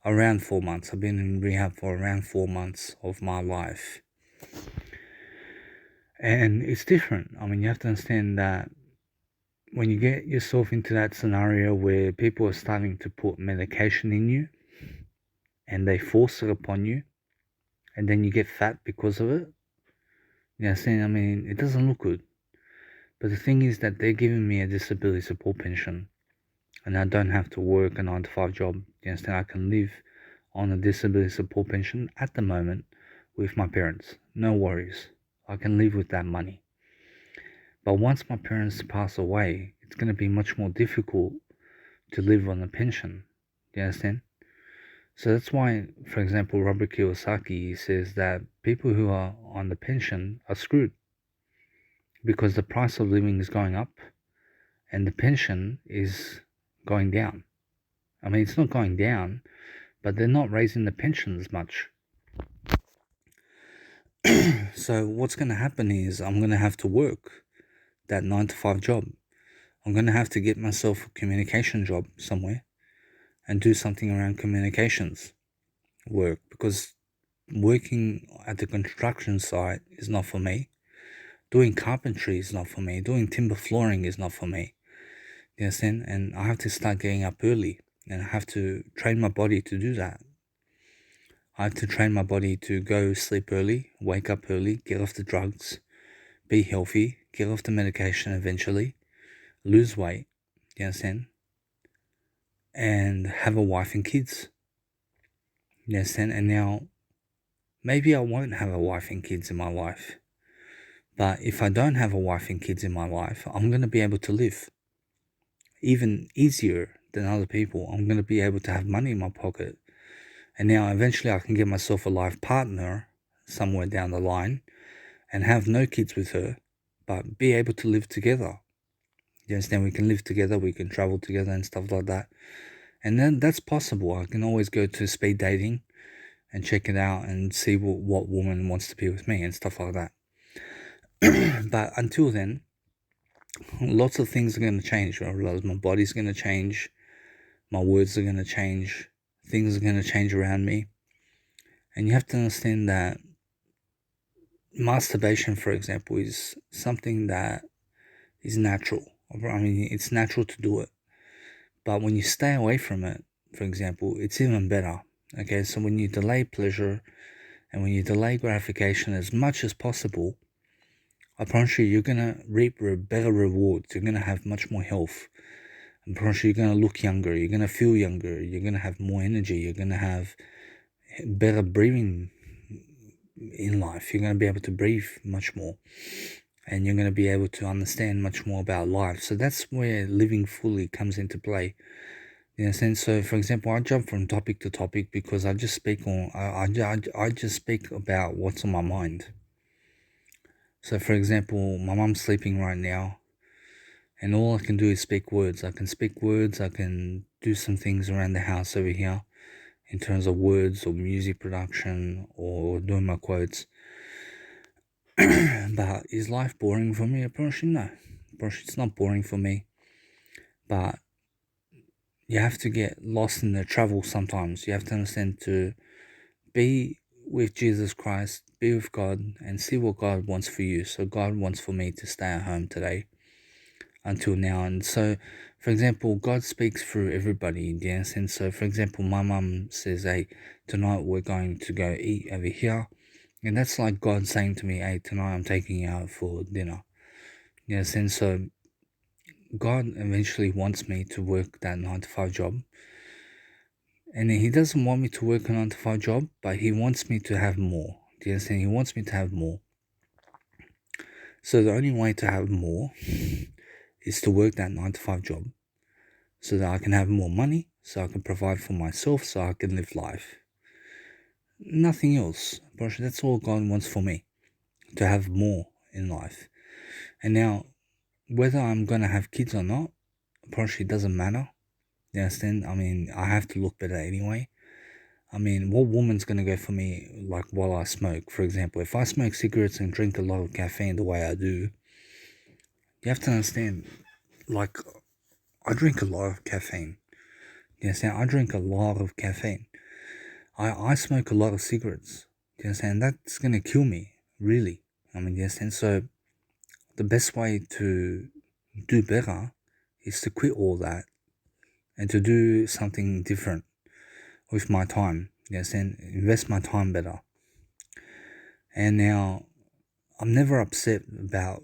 Around 4 months. I've been in rehab for around 4 months of my life. And it's different. I mean, you have to understand that when you get yourself into that scenario where people are starting to put medication in you and they force it upon you, and then you get fat because of it, you understand? I mean, it doesn't look good. But the thing is that they're giving me a disability support pension, and I don't have to work a 9 to 5 job. You understand? I can live on a disability support pension at the moment with my parents. No worries. I can live with that money. But once my parents pass away, it's going to be much more difficult to live on a pension. You understand? So that's why, for example, Robert Kiyosaki says that people who are on the pension are screwed, because the price of living is going up and the pension is going down. I mean, it's not going down, but they're not raising the pensions much. So what's going to happen is I'm going to have to work that 9 to 5 job. I'm going to have to get myself a communication job somewhere and do something around communications work, because working at the construction site is not for me. Doing carpentry is not for me. Doing timber flooring is not for me. You understand? And I have to start getting up early, and I have to train my body to do that. I have to train my body to go sleep early, wake up early, get off the drugs, be healthy, get off the medication eventually, lose weight, you understand? And have a wife and kids. You understand? And now, maybe I won't have a wife and kids in my life. But if I don't have a wife and kids in my life, I'm going to be able to live even easier than other people. I'm going to be able to have money in my pocket. And now eventually I can get myself a life partner somewhere down the line and have no kids with her, but be able to live together. You understand? We can live together, we can travel together and stuff like that. And then that's possible. I can always go to speed dating and check it out and see what woman wants to be with me and stuff like that. But until then, lots of things are going to change. I realize my body's going to change, my words are going to change, things are going to change around me. And you have to understand that masturbation, for example, is something that is natural. I mean, it's natural to do it. But when you stay away from it, for example, it's even better. Okay, so when you delay pleasure and when you delay gratification as much as possible, I promise you, you're gonna reap better rewards. You're gonna have much more health. I promise you, you're gonna look younger. You're gonna feel younger. You're gonna have more energy. You're gonna have better breathing in life. You're gonna be able to breathe much more, and you're gonna be able to understand much more about life. So that's where living fully comes into play. In a sense, so for example, I jump from topic to topic because I just speak on. I just speak about what's on my mind. So, for example, my mum's sleeping right now, and all I can do is speak words. I can speak words, I can do some things around the house over here in terms of words or music production or doing my quotes. But is life boring for me? Apparently, no. Apparently, it's not boring for me. But you have to get lost in the travel sometimes. You have to understand to be with Jesus Christ, be with God, and see what God wants for you. So, God wants for me to stay at home today until now. And so, for example, God speaks through everybody, yes. And so, for example, my mum says, hey, tonight we're going to go eat over here. And that's like God saying to me, hey, tonight I'm taking you out for dinner. Yes. And so, God eventually wants me to work that 9 to 5 job. And He doesn't want me to work a 9 to 5 job, but He wants me to have more. Yes. And He wants me to have more. So, the only way to have more is to work that 9 to 5 job, so that I can have more money, so I can provide for myself, so I can live life. Nothing else. But that's all God wants for me, to have more in life. And now, whether I'm going to have kids or not, apparently it doesn't matter. You understand? I mean, I have to look better anyway. I mean, what woman's going to go for me, like, while I smoke? For example, if I smoke cigarettes and drink a lot of caffeine the way I do, you have to understand, like, I drink a lot of caffeine. You understand? I drink a lot of caffeine. I smoke a lot of cigarettes. You understand? That's gonna kill me, really. I mean, you understand? So the best way to do better is to quit all that and to do something different with my time. You understand? Invest my time better. And now I'm never upset about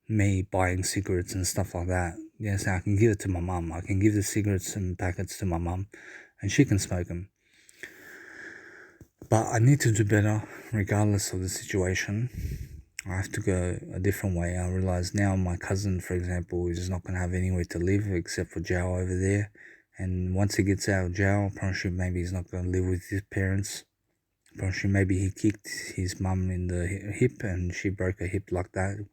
me buying cigarettes and stuff like that. Yes, I can give it to my mum. I can give the cigarettes and packets to my mum, and she can smoke them. But I need to do better regardless of the situation. I have to go a different way. I realize now my cousin, for example, is not going to have anywhere to live except for jail over there. And once he gets out of jail, apparently maybe he's not going to live with his parents. Apparently maybe he kicked his mum in the hip and she broke her hip like that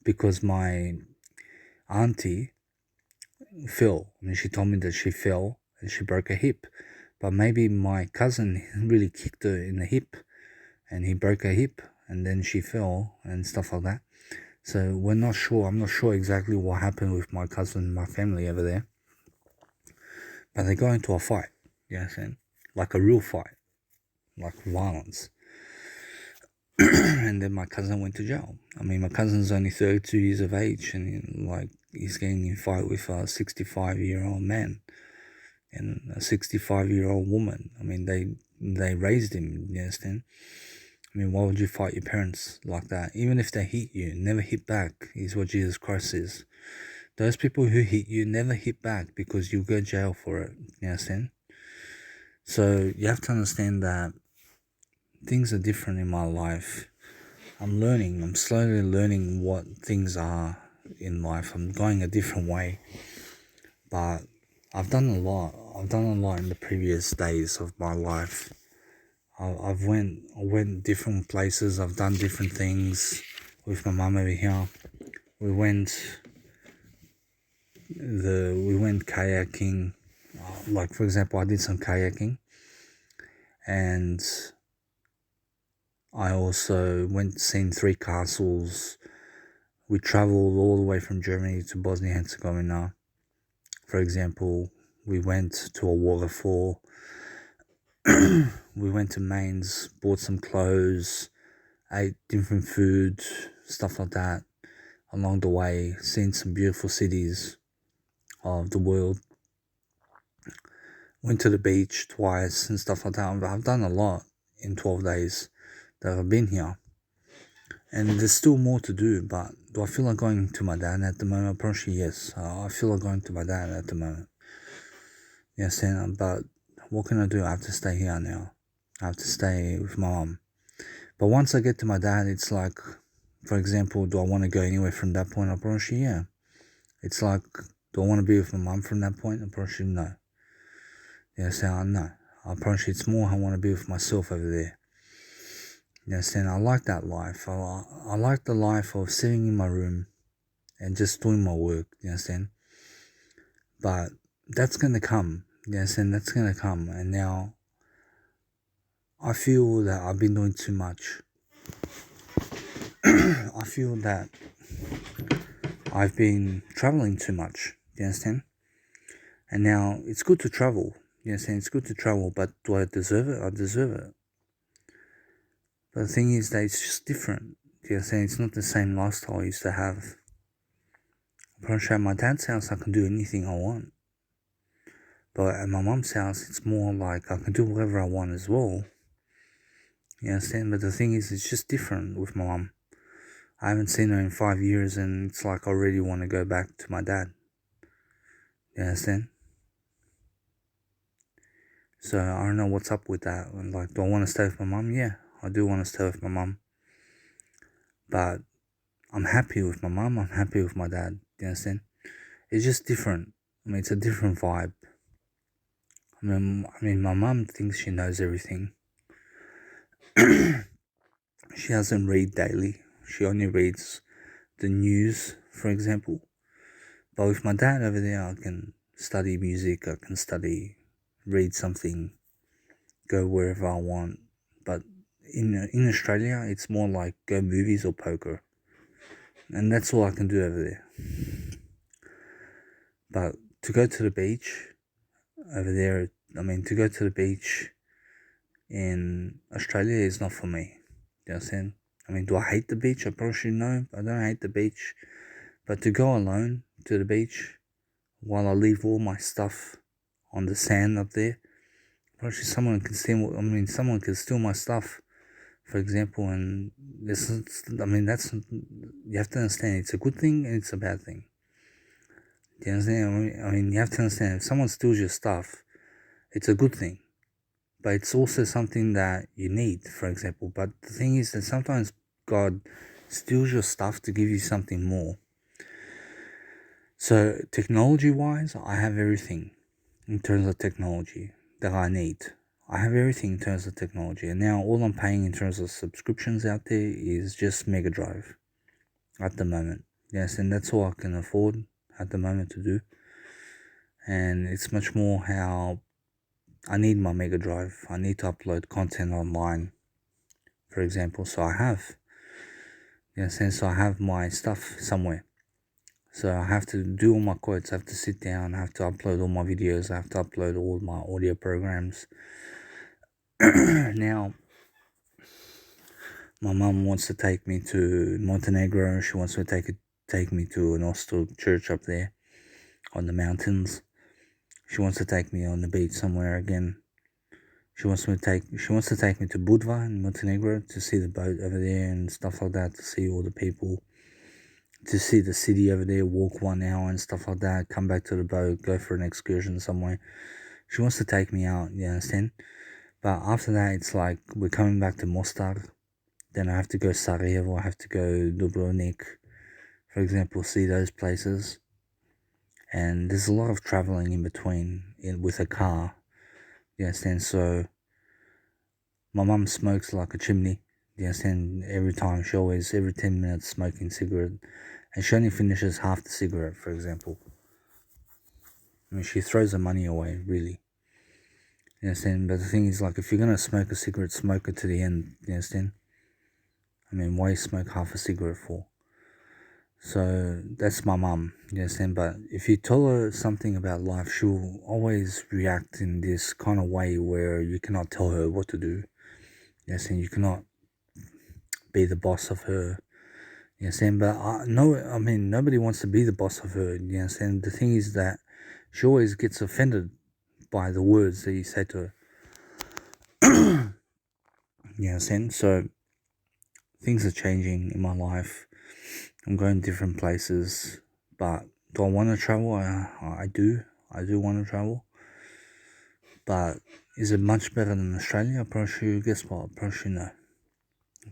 because my auntie fell. I mean, she told me that she fell and she broke her hip. But maybe my cousin really kicked her in the hip and he broke her hip and then she fell and stuff like that. So we're not sure. I'm not sure exactly what happened with my cousin and my family over there. But they got into a fight. You know what I'm saying? Like a real fight. Like violence. And then my cousin went to jail. I mean, my cousin's only 32 years of age and like he's getting in a fight with a 65-year-old man and a 65-year-old woman. I mean, they raised him, you understand? I mean, why would you fight your parents like that? Even if they hit you, never hit back, is what Jesus Christ says. Those people who hit you, never hit back because you'll go to jail for it, you understand? So you have to understand that things are different in my life. I'm slowly learning what things are in life. I'm going a different way. But I've done a lot. I've done a lot in the previous days of my life. I went different places. I've done different things with my mum over here. We went kayaking. Like for example, I did some kayaking, and I also seen 3 castles. We traveled all the way from Germany to Bosnia and Herzegovina. For example, we went to a waterfall. We went to Mainz, bought some clothes, ate different food, stuff like that. Along the way, seen some beautiful cities of the world. Went to the beach twice and stuff like that. I've done a lot in 12 days that I've been here. And there's still more to do, but do I feel like going to my dad at the moment? Probably yes. I feel like going to my dad at the moment. Yes, and but what can I do? I have to stay here now. I have to stay with my mom. But once I get to my dad, it's like, for example, do I want to go anywhere from that point? I probably yeah. It's like, do I want to be with my mom from that point? I probably no. Yes, no. I probably it's more I want to be with myself over there. Yes, and I like that life. I like the life of sitting in my room and just doing my work. You understand? But that's gonna come. Yes, and that's gonna come. And now I feel that I've been doing too much. I feel that I've been traveling too much. You understand? And now it's good to travel. You understand? It's good to travel, but do I deserve it? I deserve it. But the thing is that it's just different. You understand? It's not the same lifestyle I used to have. At my dad's house, I can do anything I want. But at my mum's house, it's more like I can do whatever I want as well. You understand? But the thing is, it's just different with my mum. I haven't seen her in 5 years, and it's like I already want to go back to my dad. You understand? So I don't know what's up with that. Like, do I want to stay with my mum? Yeah, I do want to stay with my mum. But I'm happy with my mum. I'm happy with my dad. You understand? It's just different. I mean, it's a different vibe. I mean, my mum thinks she knows everything. She doesn't read daily. She only reads the news, for example. But with my dad over there, I can study music. I can read something, go wherever I want. But in Australia, it's more like go movies or poker. And that's all I can do over there. But to go to the beach over there, I mean, to go to the beach in Australia is not for me. You know what I'm saying? I mean, do I hate the beach? I probably no. I don't hate the beach. But to go alone to the beach while I leave all my stuff on the sand up there, probably someone can steal. I mean, someone can steal my stuff, for example. And this, I mean, that's you have to understand. It's a good thing and it's a bad thing. Do you understand? I mean, you have to understand. If someone steals your stuff, it's a good thing, but it's also something that you need, for example. But the thing is that sometimes God steals your stuff to give you something more. So technology-wise, I have everything in terms of technology that I need. I have everything in terms of technology, and now all I'm paying in terms of subscriptions out there is just Mega Drive at the moment. Yes, and that's all I can afford at the moment to do. And it's much more how I need my Mega Drive. I need to upload content online, for example. So I have, yes, and so I have my stuff somewhere. So I have to do all my quotes. I have to sit down. I have to upload all my videos. I have to upload all my audio programs. Now, my mum wants to take me to Montenegro. She wants to take me to an Austral church up there on the mountains. She wants to take me on the beach somewhere again. She wants to take me to Budva in Montenegro to see the boat over there and stuff like that, to see all the people, to see the city over there, walk 1 hour and stuff like that, come back to the boat, go for an excursion somewhere. She wants to take me out, you understand? But after that, it's like we're coming back to Mostar. Then I have to go Sarajevo, I have to go Dubrovnik, for example, see those places. And there's a lot of traveling in between with a car, you understand? So my mum smokes like a chimney, you understand? Every 10 minutes smoking cigarette. And she only finishes half the cigarette, for example. I mean, she throws the money away, really. You understand? But the thing is, like, if you're going to smoke a cigarette, smoke it to the end, you understand? I mean, why smoke half a cigarette for? So that's my mum, you understand? But if you tell her something about life, she'll always react in this kind of way where you cannot tell her what to do. You understand? You cannot be the boss of her. You understand? But I mean, nobody wants to be the boss of her. You understand? The thing is that she always gets offended by the words that you say to her. You understand? So things are changing in my life. I'm going different places, but do I want to travel? I do. I do want to travel. But is it much better than Australia? Probably, guess what? Probably no.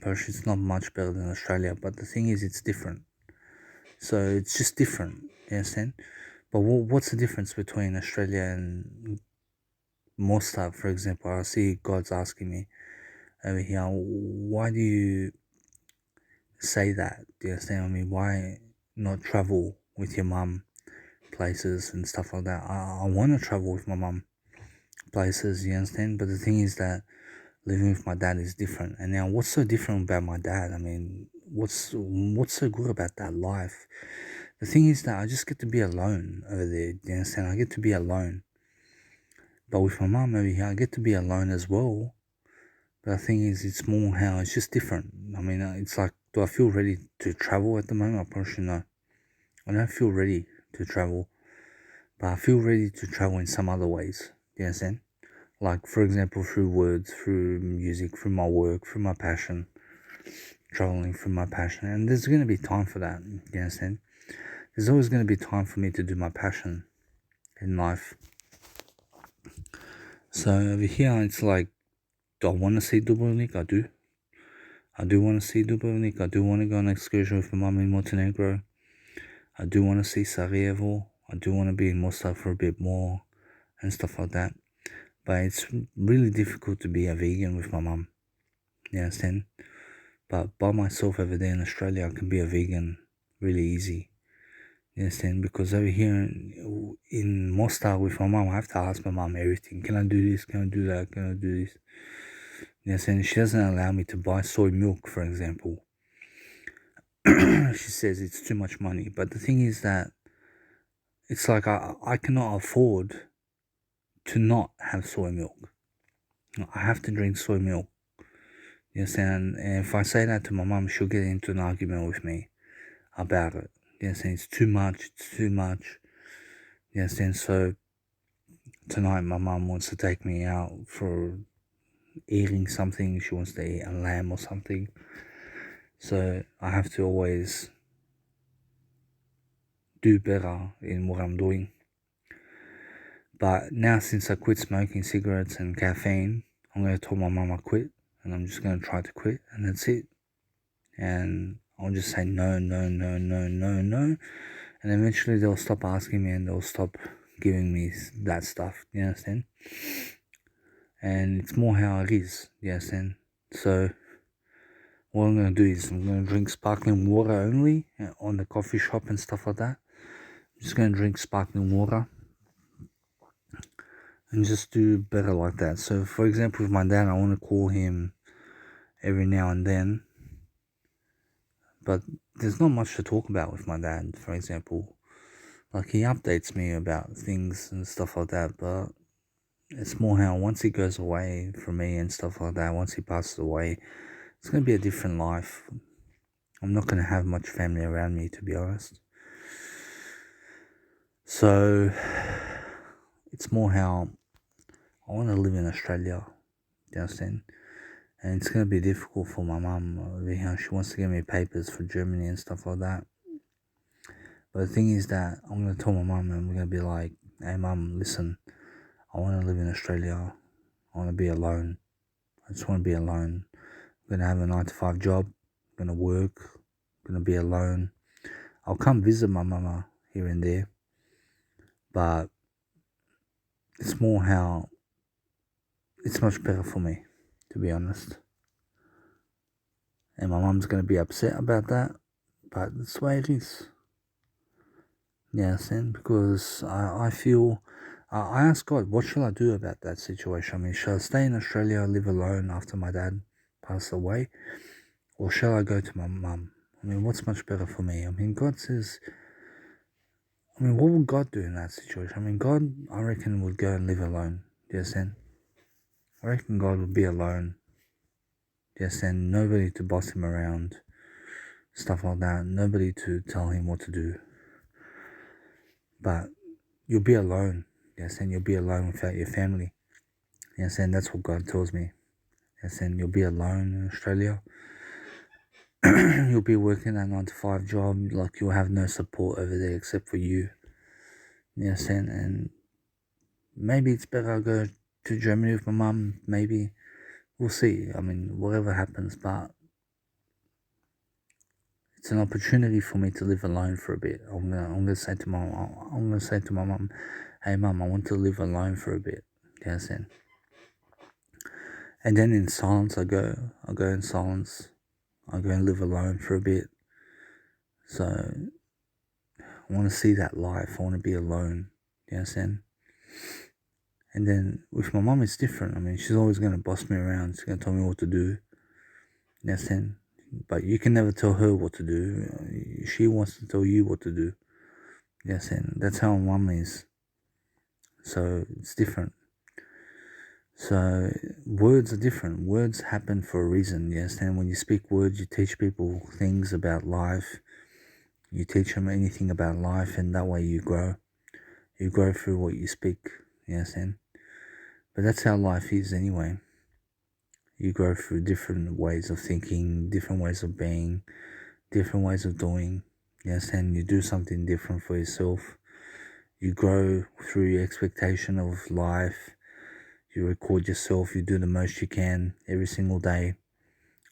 Probably it's not much better than Australia. But the thing is, it's different. So it's just different. You understand? But what's the difference between Australia and Mostar, for example? I see God's asking me over here, why do you say that? Do you understand? I mean, why not travel with your mum places and stuff like that? I want to travel with my mum places, you understand? But the thing is that living with my dad is different. And now, what's so different about my dad? I mean, what's so good about that life? The thing is that I just get to be alone over there. Do you understand? I get to be alone. But with my mum over here, I get to be alone as well. But the thing is, it's more how it's just different. I mean, it's like, do I feel ready to travel at the moment? I probably should know. I don't feel ready to travel, but I feel ready to travel in some other ways. Do you understand? Like, for example, through words, through music, through my work, through my passion, traveling through my passion. And there's going to be time for that. Do you understand? There's always going to be time for me to do my passion in life. So over here, it's like, do I want to see Dubrovnik? I do. I do want to see Dubrovnik. I do want to go on an excursion with my mum in Montenegro. I do want to see Sarajevo. I do want to be in Mostar for a bit more and stuff like that. But it's really difficult to be a vegan with my mum. You understand? But by myself over there in Australia, I can be a vegan really easy. You understand? Because over here in Mostar with my mum, I have to ask my mum everything. Can I do this? Can I do that? Can I do this? You understand? She doesn't allow me to buy soy milk, for example. She says it's too much money. But the thing is that it's like I cannot afford to not have soy milk. I have to drink soy milk. You understand? And if I say that to my mum, she'll get into an argument with me about it. You understand? It's too much. It's too much. You understand? So tonight my mum wants to take me out for eating something. She wants to eat a lamb or something. So I have to always do better in what I'm doing. But now since I quit smoking cigarettes and caffeine, I'm going to tell my mum I quit. And I'm just going to try to quit. And that's it. And I'll just say no, no, no, no, no, no. And eventually they'll stop asking me and they'll stop giving me that stuff. You understand? And it's more how it is. You understand? So what I'm going to do is I'm going to drink sparkling water only on the coffee shop and stuff like that. I'm just going to drink sparkling water and just do better like that. So for example, with my dad, I want to call him every now and then. But there's not much to talk about with my dad, for example. Like, he updates me about things and stuff like that, but it's more how once he goes away from me and stuff like that, once he passes away, it's going to be a different life. I'm not going to have much family around me, to be honest. So, it's more how I want to live in Australia, do you understand? And it's going to be difficult for my mum. She wants to get me papers for Germany and stuff like that. But the thing is that I'm going to tell my mum and we're going to be like, hey mum, listen, I want to live in Australia. I want to be alone. I just want to be alone. I'm going to have a 9-to-5 job. I'm going to work. I'm going to be alone. I'll come visit my mama here and there. But it's more how it's much better for me, to be honest. And my mum's going to be upset about that. But that's the way it is. Yes, and because I feel, I asked God, what shall I do about that situation? I mean, shall I stay in Australia, live alone after my dad passed away? Or shall I go to my mum? I mean, what's much better for me? I mean, God says, I mean, what would God do in that situation? I mean, God, I reckon, would go and live alone. Yes, and I reckon God would be alone. Yes, and nobody to boss him around, stuff like that. Nobody to tell him what to do. But you'll be alone. Yes, and you'll be alone without your family. Yes, and that's what God tells me. Yes, and you'll be alone in Australia. you'll be working a 9 to 5 job, like you'll have no support over there except for you. You understand? And maybe it's better I go to Germany with my mum. Maybe we'll see. I mean, whatever happens, but it's an opportunity for me to live alone for a bit. I'm gonna say to my mum, hey mum, I want to live alone for a bit. You understand? And then in silence, I go in silence. I go and live alone for a bit. So I want to see that life. I want to be alone. You understand? And then with my mum, it's different. I mean, she's always going to boss me around. She's going to tell me what to do. You understand? But you can never tell her what to do. She wants to tell you what to do. You understand? That's how my mum is. So it's different. So words are different. Words happen for a reason. You understand? When you speak words, you teach people things about life. You teach them anything about life, and that way you grow. You grow through what you speak. You understand? But that's how life is anyway. You grow through different ways of thinking, different ways of being, different ways of doing. You understand? You do something different for yourself. You grow through your expectation of life. You record yourself. You do the most you can every single day,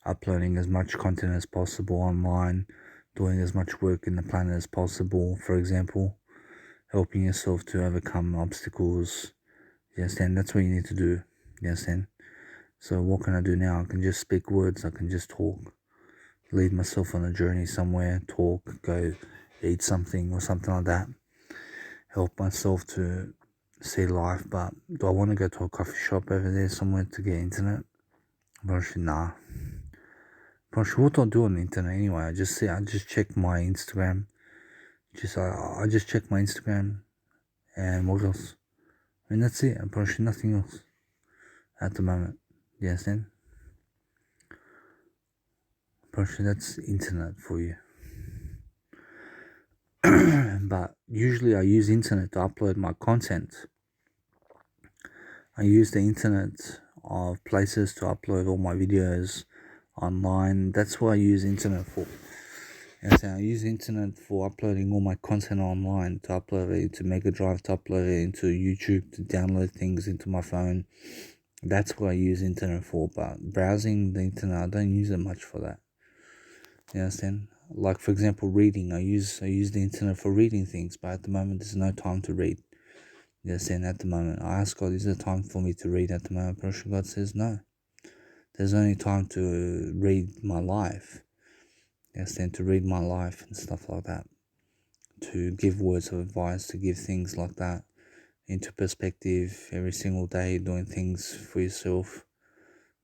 uploading as much content as possible online, doing as much work in the planet as possible. For example, helping yourself to overcome obstacles. You understand? That's what you need to do. You understand? So what can I do now? I can just speak words. I can just talk. Lead myself on a journey somewhere. Talk. Go eat something or something like that. Help myself to see life. But do I want to go to a coffee shop over there somewhere to get internet? Probably nah. Probably what I do on the internet anyway. I just check my Instagram. I just check my Instagram. And what else? I mean, that's it. Probably nothing else at the moment. You understand? Probably that's internet for you. But usually I use internet to upload my content. I use the internet of places to upload all my videos online. That's what I use internet for. And so I use internet for uploading all my content online, to upload it into Mega Drive, to upload it into YouTube, to download things into my phone. That's what I use internet for. But browsing the internet, I don't use it much for that. You understand? Like, for example, reading. I use the internet for reading things, but at the moment there's no time to read. You understand? At the moment, I ask God, is there time for me to read at the moment? But God says no. There's only time to read my life. You understand? To read my life and stuff like that. To give words of advice, to give things like that into perspective every single day, doing things for yourself,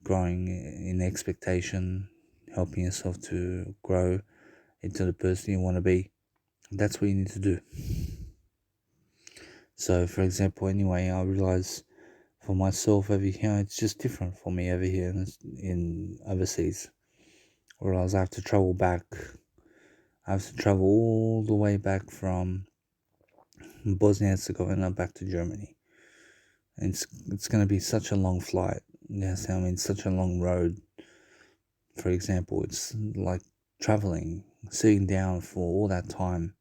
growing in expectation, helping yourself to grow into the person you want to be. That's what you need to do. So, for example, anyway, I realize for myself over here, it's just different for me over here in overseas. Whereas I have to travel back. I have to travel all the way back from Bosnia and Herzegovina back to Germany. And it's going to be such a long flight. Yes, I mean, such a long road. For example, it's like traveling, sitting down for all that time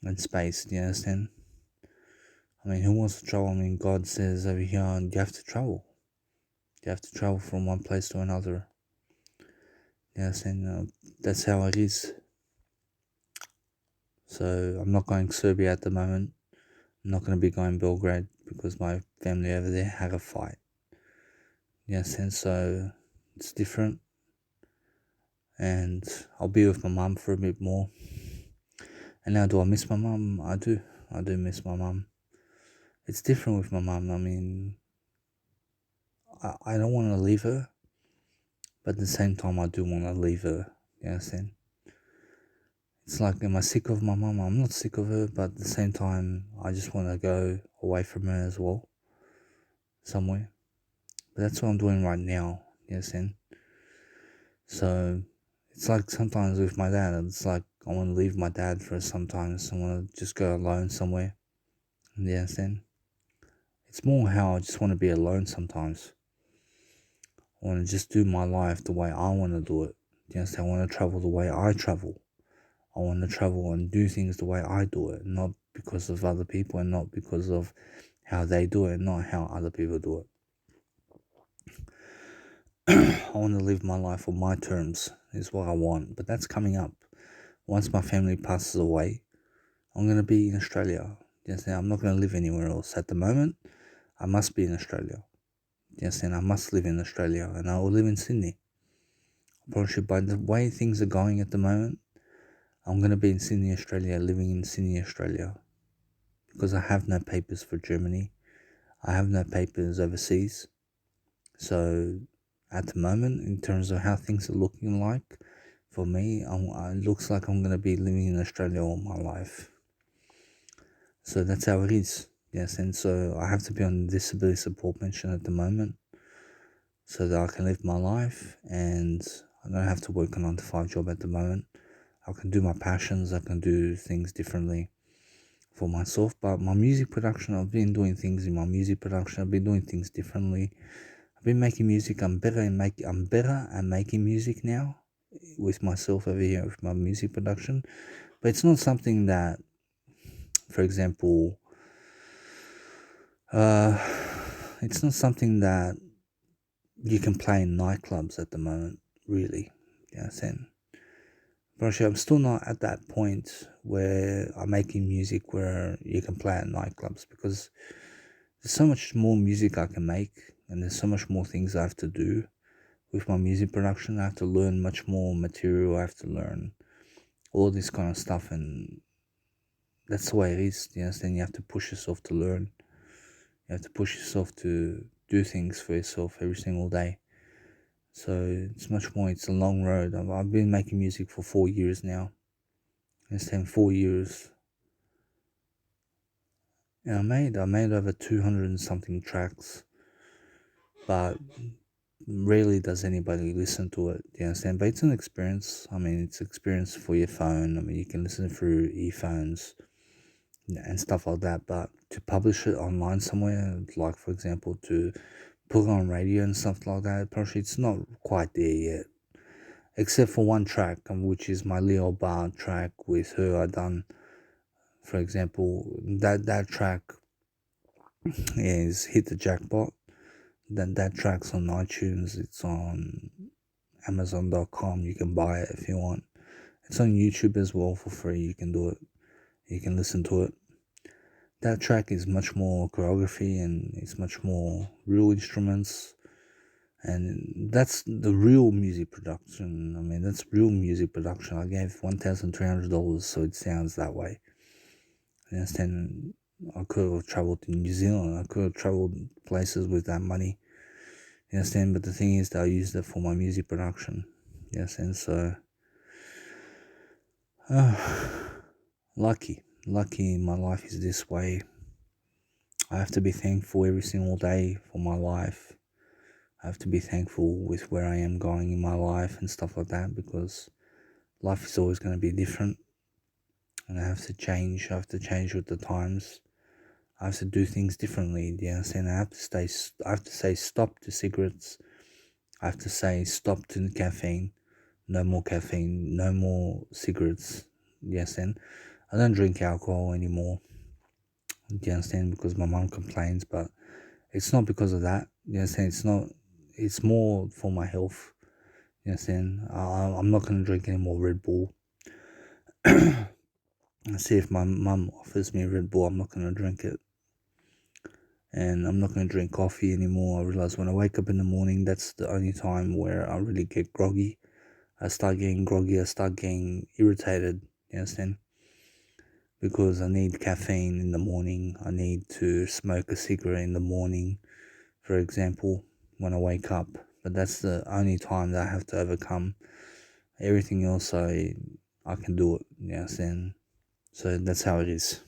and space. Do you understand? I mean, who wants to travel? I mean, God says over here, you have to travel. You have to travel from one place to another. Yes, and that's how it is. So I'm not going Serbia at the moment. I'm not going to be going Belgrade because my family over there had a fight. Yes, and so it's different. And I'll be with my mum for a bit more. And now, do I miss my mum? I do. I do miss my mum. It's different with my mum. I mean, I don't want to leave her, but at the same time, I do want to leave her. You understand? It's like, am I sick of my mum? I'm not sick of her, but at the same time, I just want to go away from her as well, somewhere. But that's what I'm doing right now. You understand? So it's like sometimes with my dad, it's like I want to leave my dad for sometimes. I want to just go alone somewhere. You understand? It's more how I just want to be alone sometimes. I want to just do my life the way I want to do it. You understand? I want to travel the way I travel. I want to travel and do things the way I do it, not because of other people and not because of how they do it, not how other people do it. I want to live my life on my terms, is what I want. But that's coming up. Once my family passes away, I'm going to be in Australia. You understand? I'm not going to live anywhere else. At the moment, I must be in Australia. You understand? I must live in Australia, and I will live in Sydney. Probably by the way things are going at the moment, I'm going to be in Sydney, Australia, living in Sydney, Australia, because I have no papers for Germany. I have no papers overseas. So at the moment, in terms of how things are looking like, for me, it looks like I'm going to be living in Australia all my life. So that's how it is. Yes, and so I have to be on disability support pension at the moment so that I can live my life, and I don't have to work a 9 to 5 job at the moment. I can do my passions, I can do things differently for myself. But my music production, I've been doing things in my music production, I've been doing things differently. I've been making music. I'm better at making music now with myself over here with my music production. But it's not something that, for example, it's not something that you can play in nightclubs at the moment, really. Yeah, saying. But actually, I'm still not at that point where I'm making music where you can play at nightclubs, because there's so much more music I can make, and there's so much more things I have to do with my music production. I have to learn much more material. I have to learn all this kind of stuff, and that's the way it is. You understand? You have to push yourself to learn. You have to push yourself to do things for yourself every single day. So it's much more. It's a long road. I've been making music for 4 years now. You understand? 4 years. And I made over 200 and something tracks, but rarely does anybody listen to it. You understand? But it's an experience. I mean, it's experience for your phone. I mean, you can listen through earphones and stuff like that. But to publish it online somewhere, like for example, to put it on radio and stuff like that, probably it's not quite there yet. Except for one track, which is my Leo Bar track with her. I done, for example, that track is hit the jackpot. Then that track's on iTunes. It's on Amazon.com. You can buy it if you want. It's on YouTube as well for free. You can do it. You can listen to it. That track is much more choreography and it's much more real instruments. And that's the real music production. I mean, that's real music production. I gave $1,300 so it sounds that way. You understand? I could have traveled to New Zealand. I could have traveled places with that money. You understand? But the thing is that I used it for my music production. You understand? So, lucky my life is this way. I have to be thankful every single day for my life. I have to be thankful with where I am going in my life and stuff like that, because life is always going to be different, and I have to change. I have to change with the times. I have to do things differently. Do you understand? I have to say stop to cigarettes. I have to say stop to caffeine. No more caffeine. No more cigarettes. Do you understand? I don't drink alcohol anymore. Do you understand? Because my mom complains, but it's not because of that. You understand? It's more for my health. You understand? I'm not going to drink any more Red Bull. See, if my mum offers me a Red Bull, I'm not going to drink it. And I'm not going to drink coffee anymore. I realize when I wake up in the morning, that's the only time where I really get groggy. I start getting groggy. I start getting irritated. You understand? Because I need caffeine in the morning. I need to smoke a cigarette in the morning, for example, when I wake up. But that's the only time that I have to overcome. Everything else, I can do it. You understand? So that's how it is.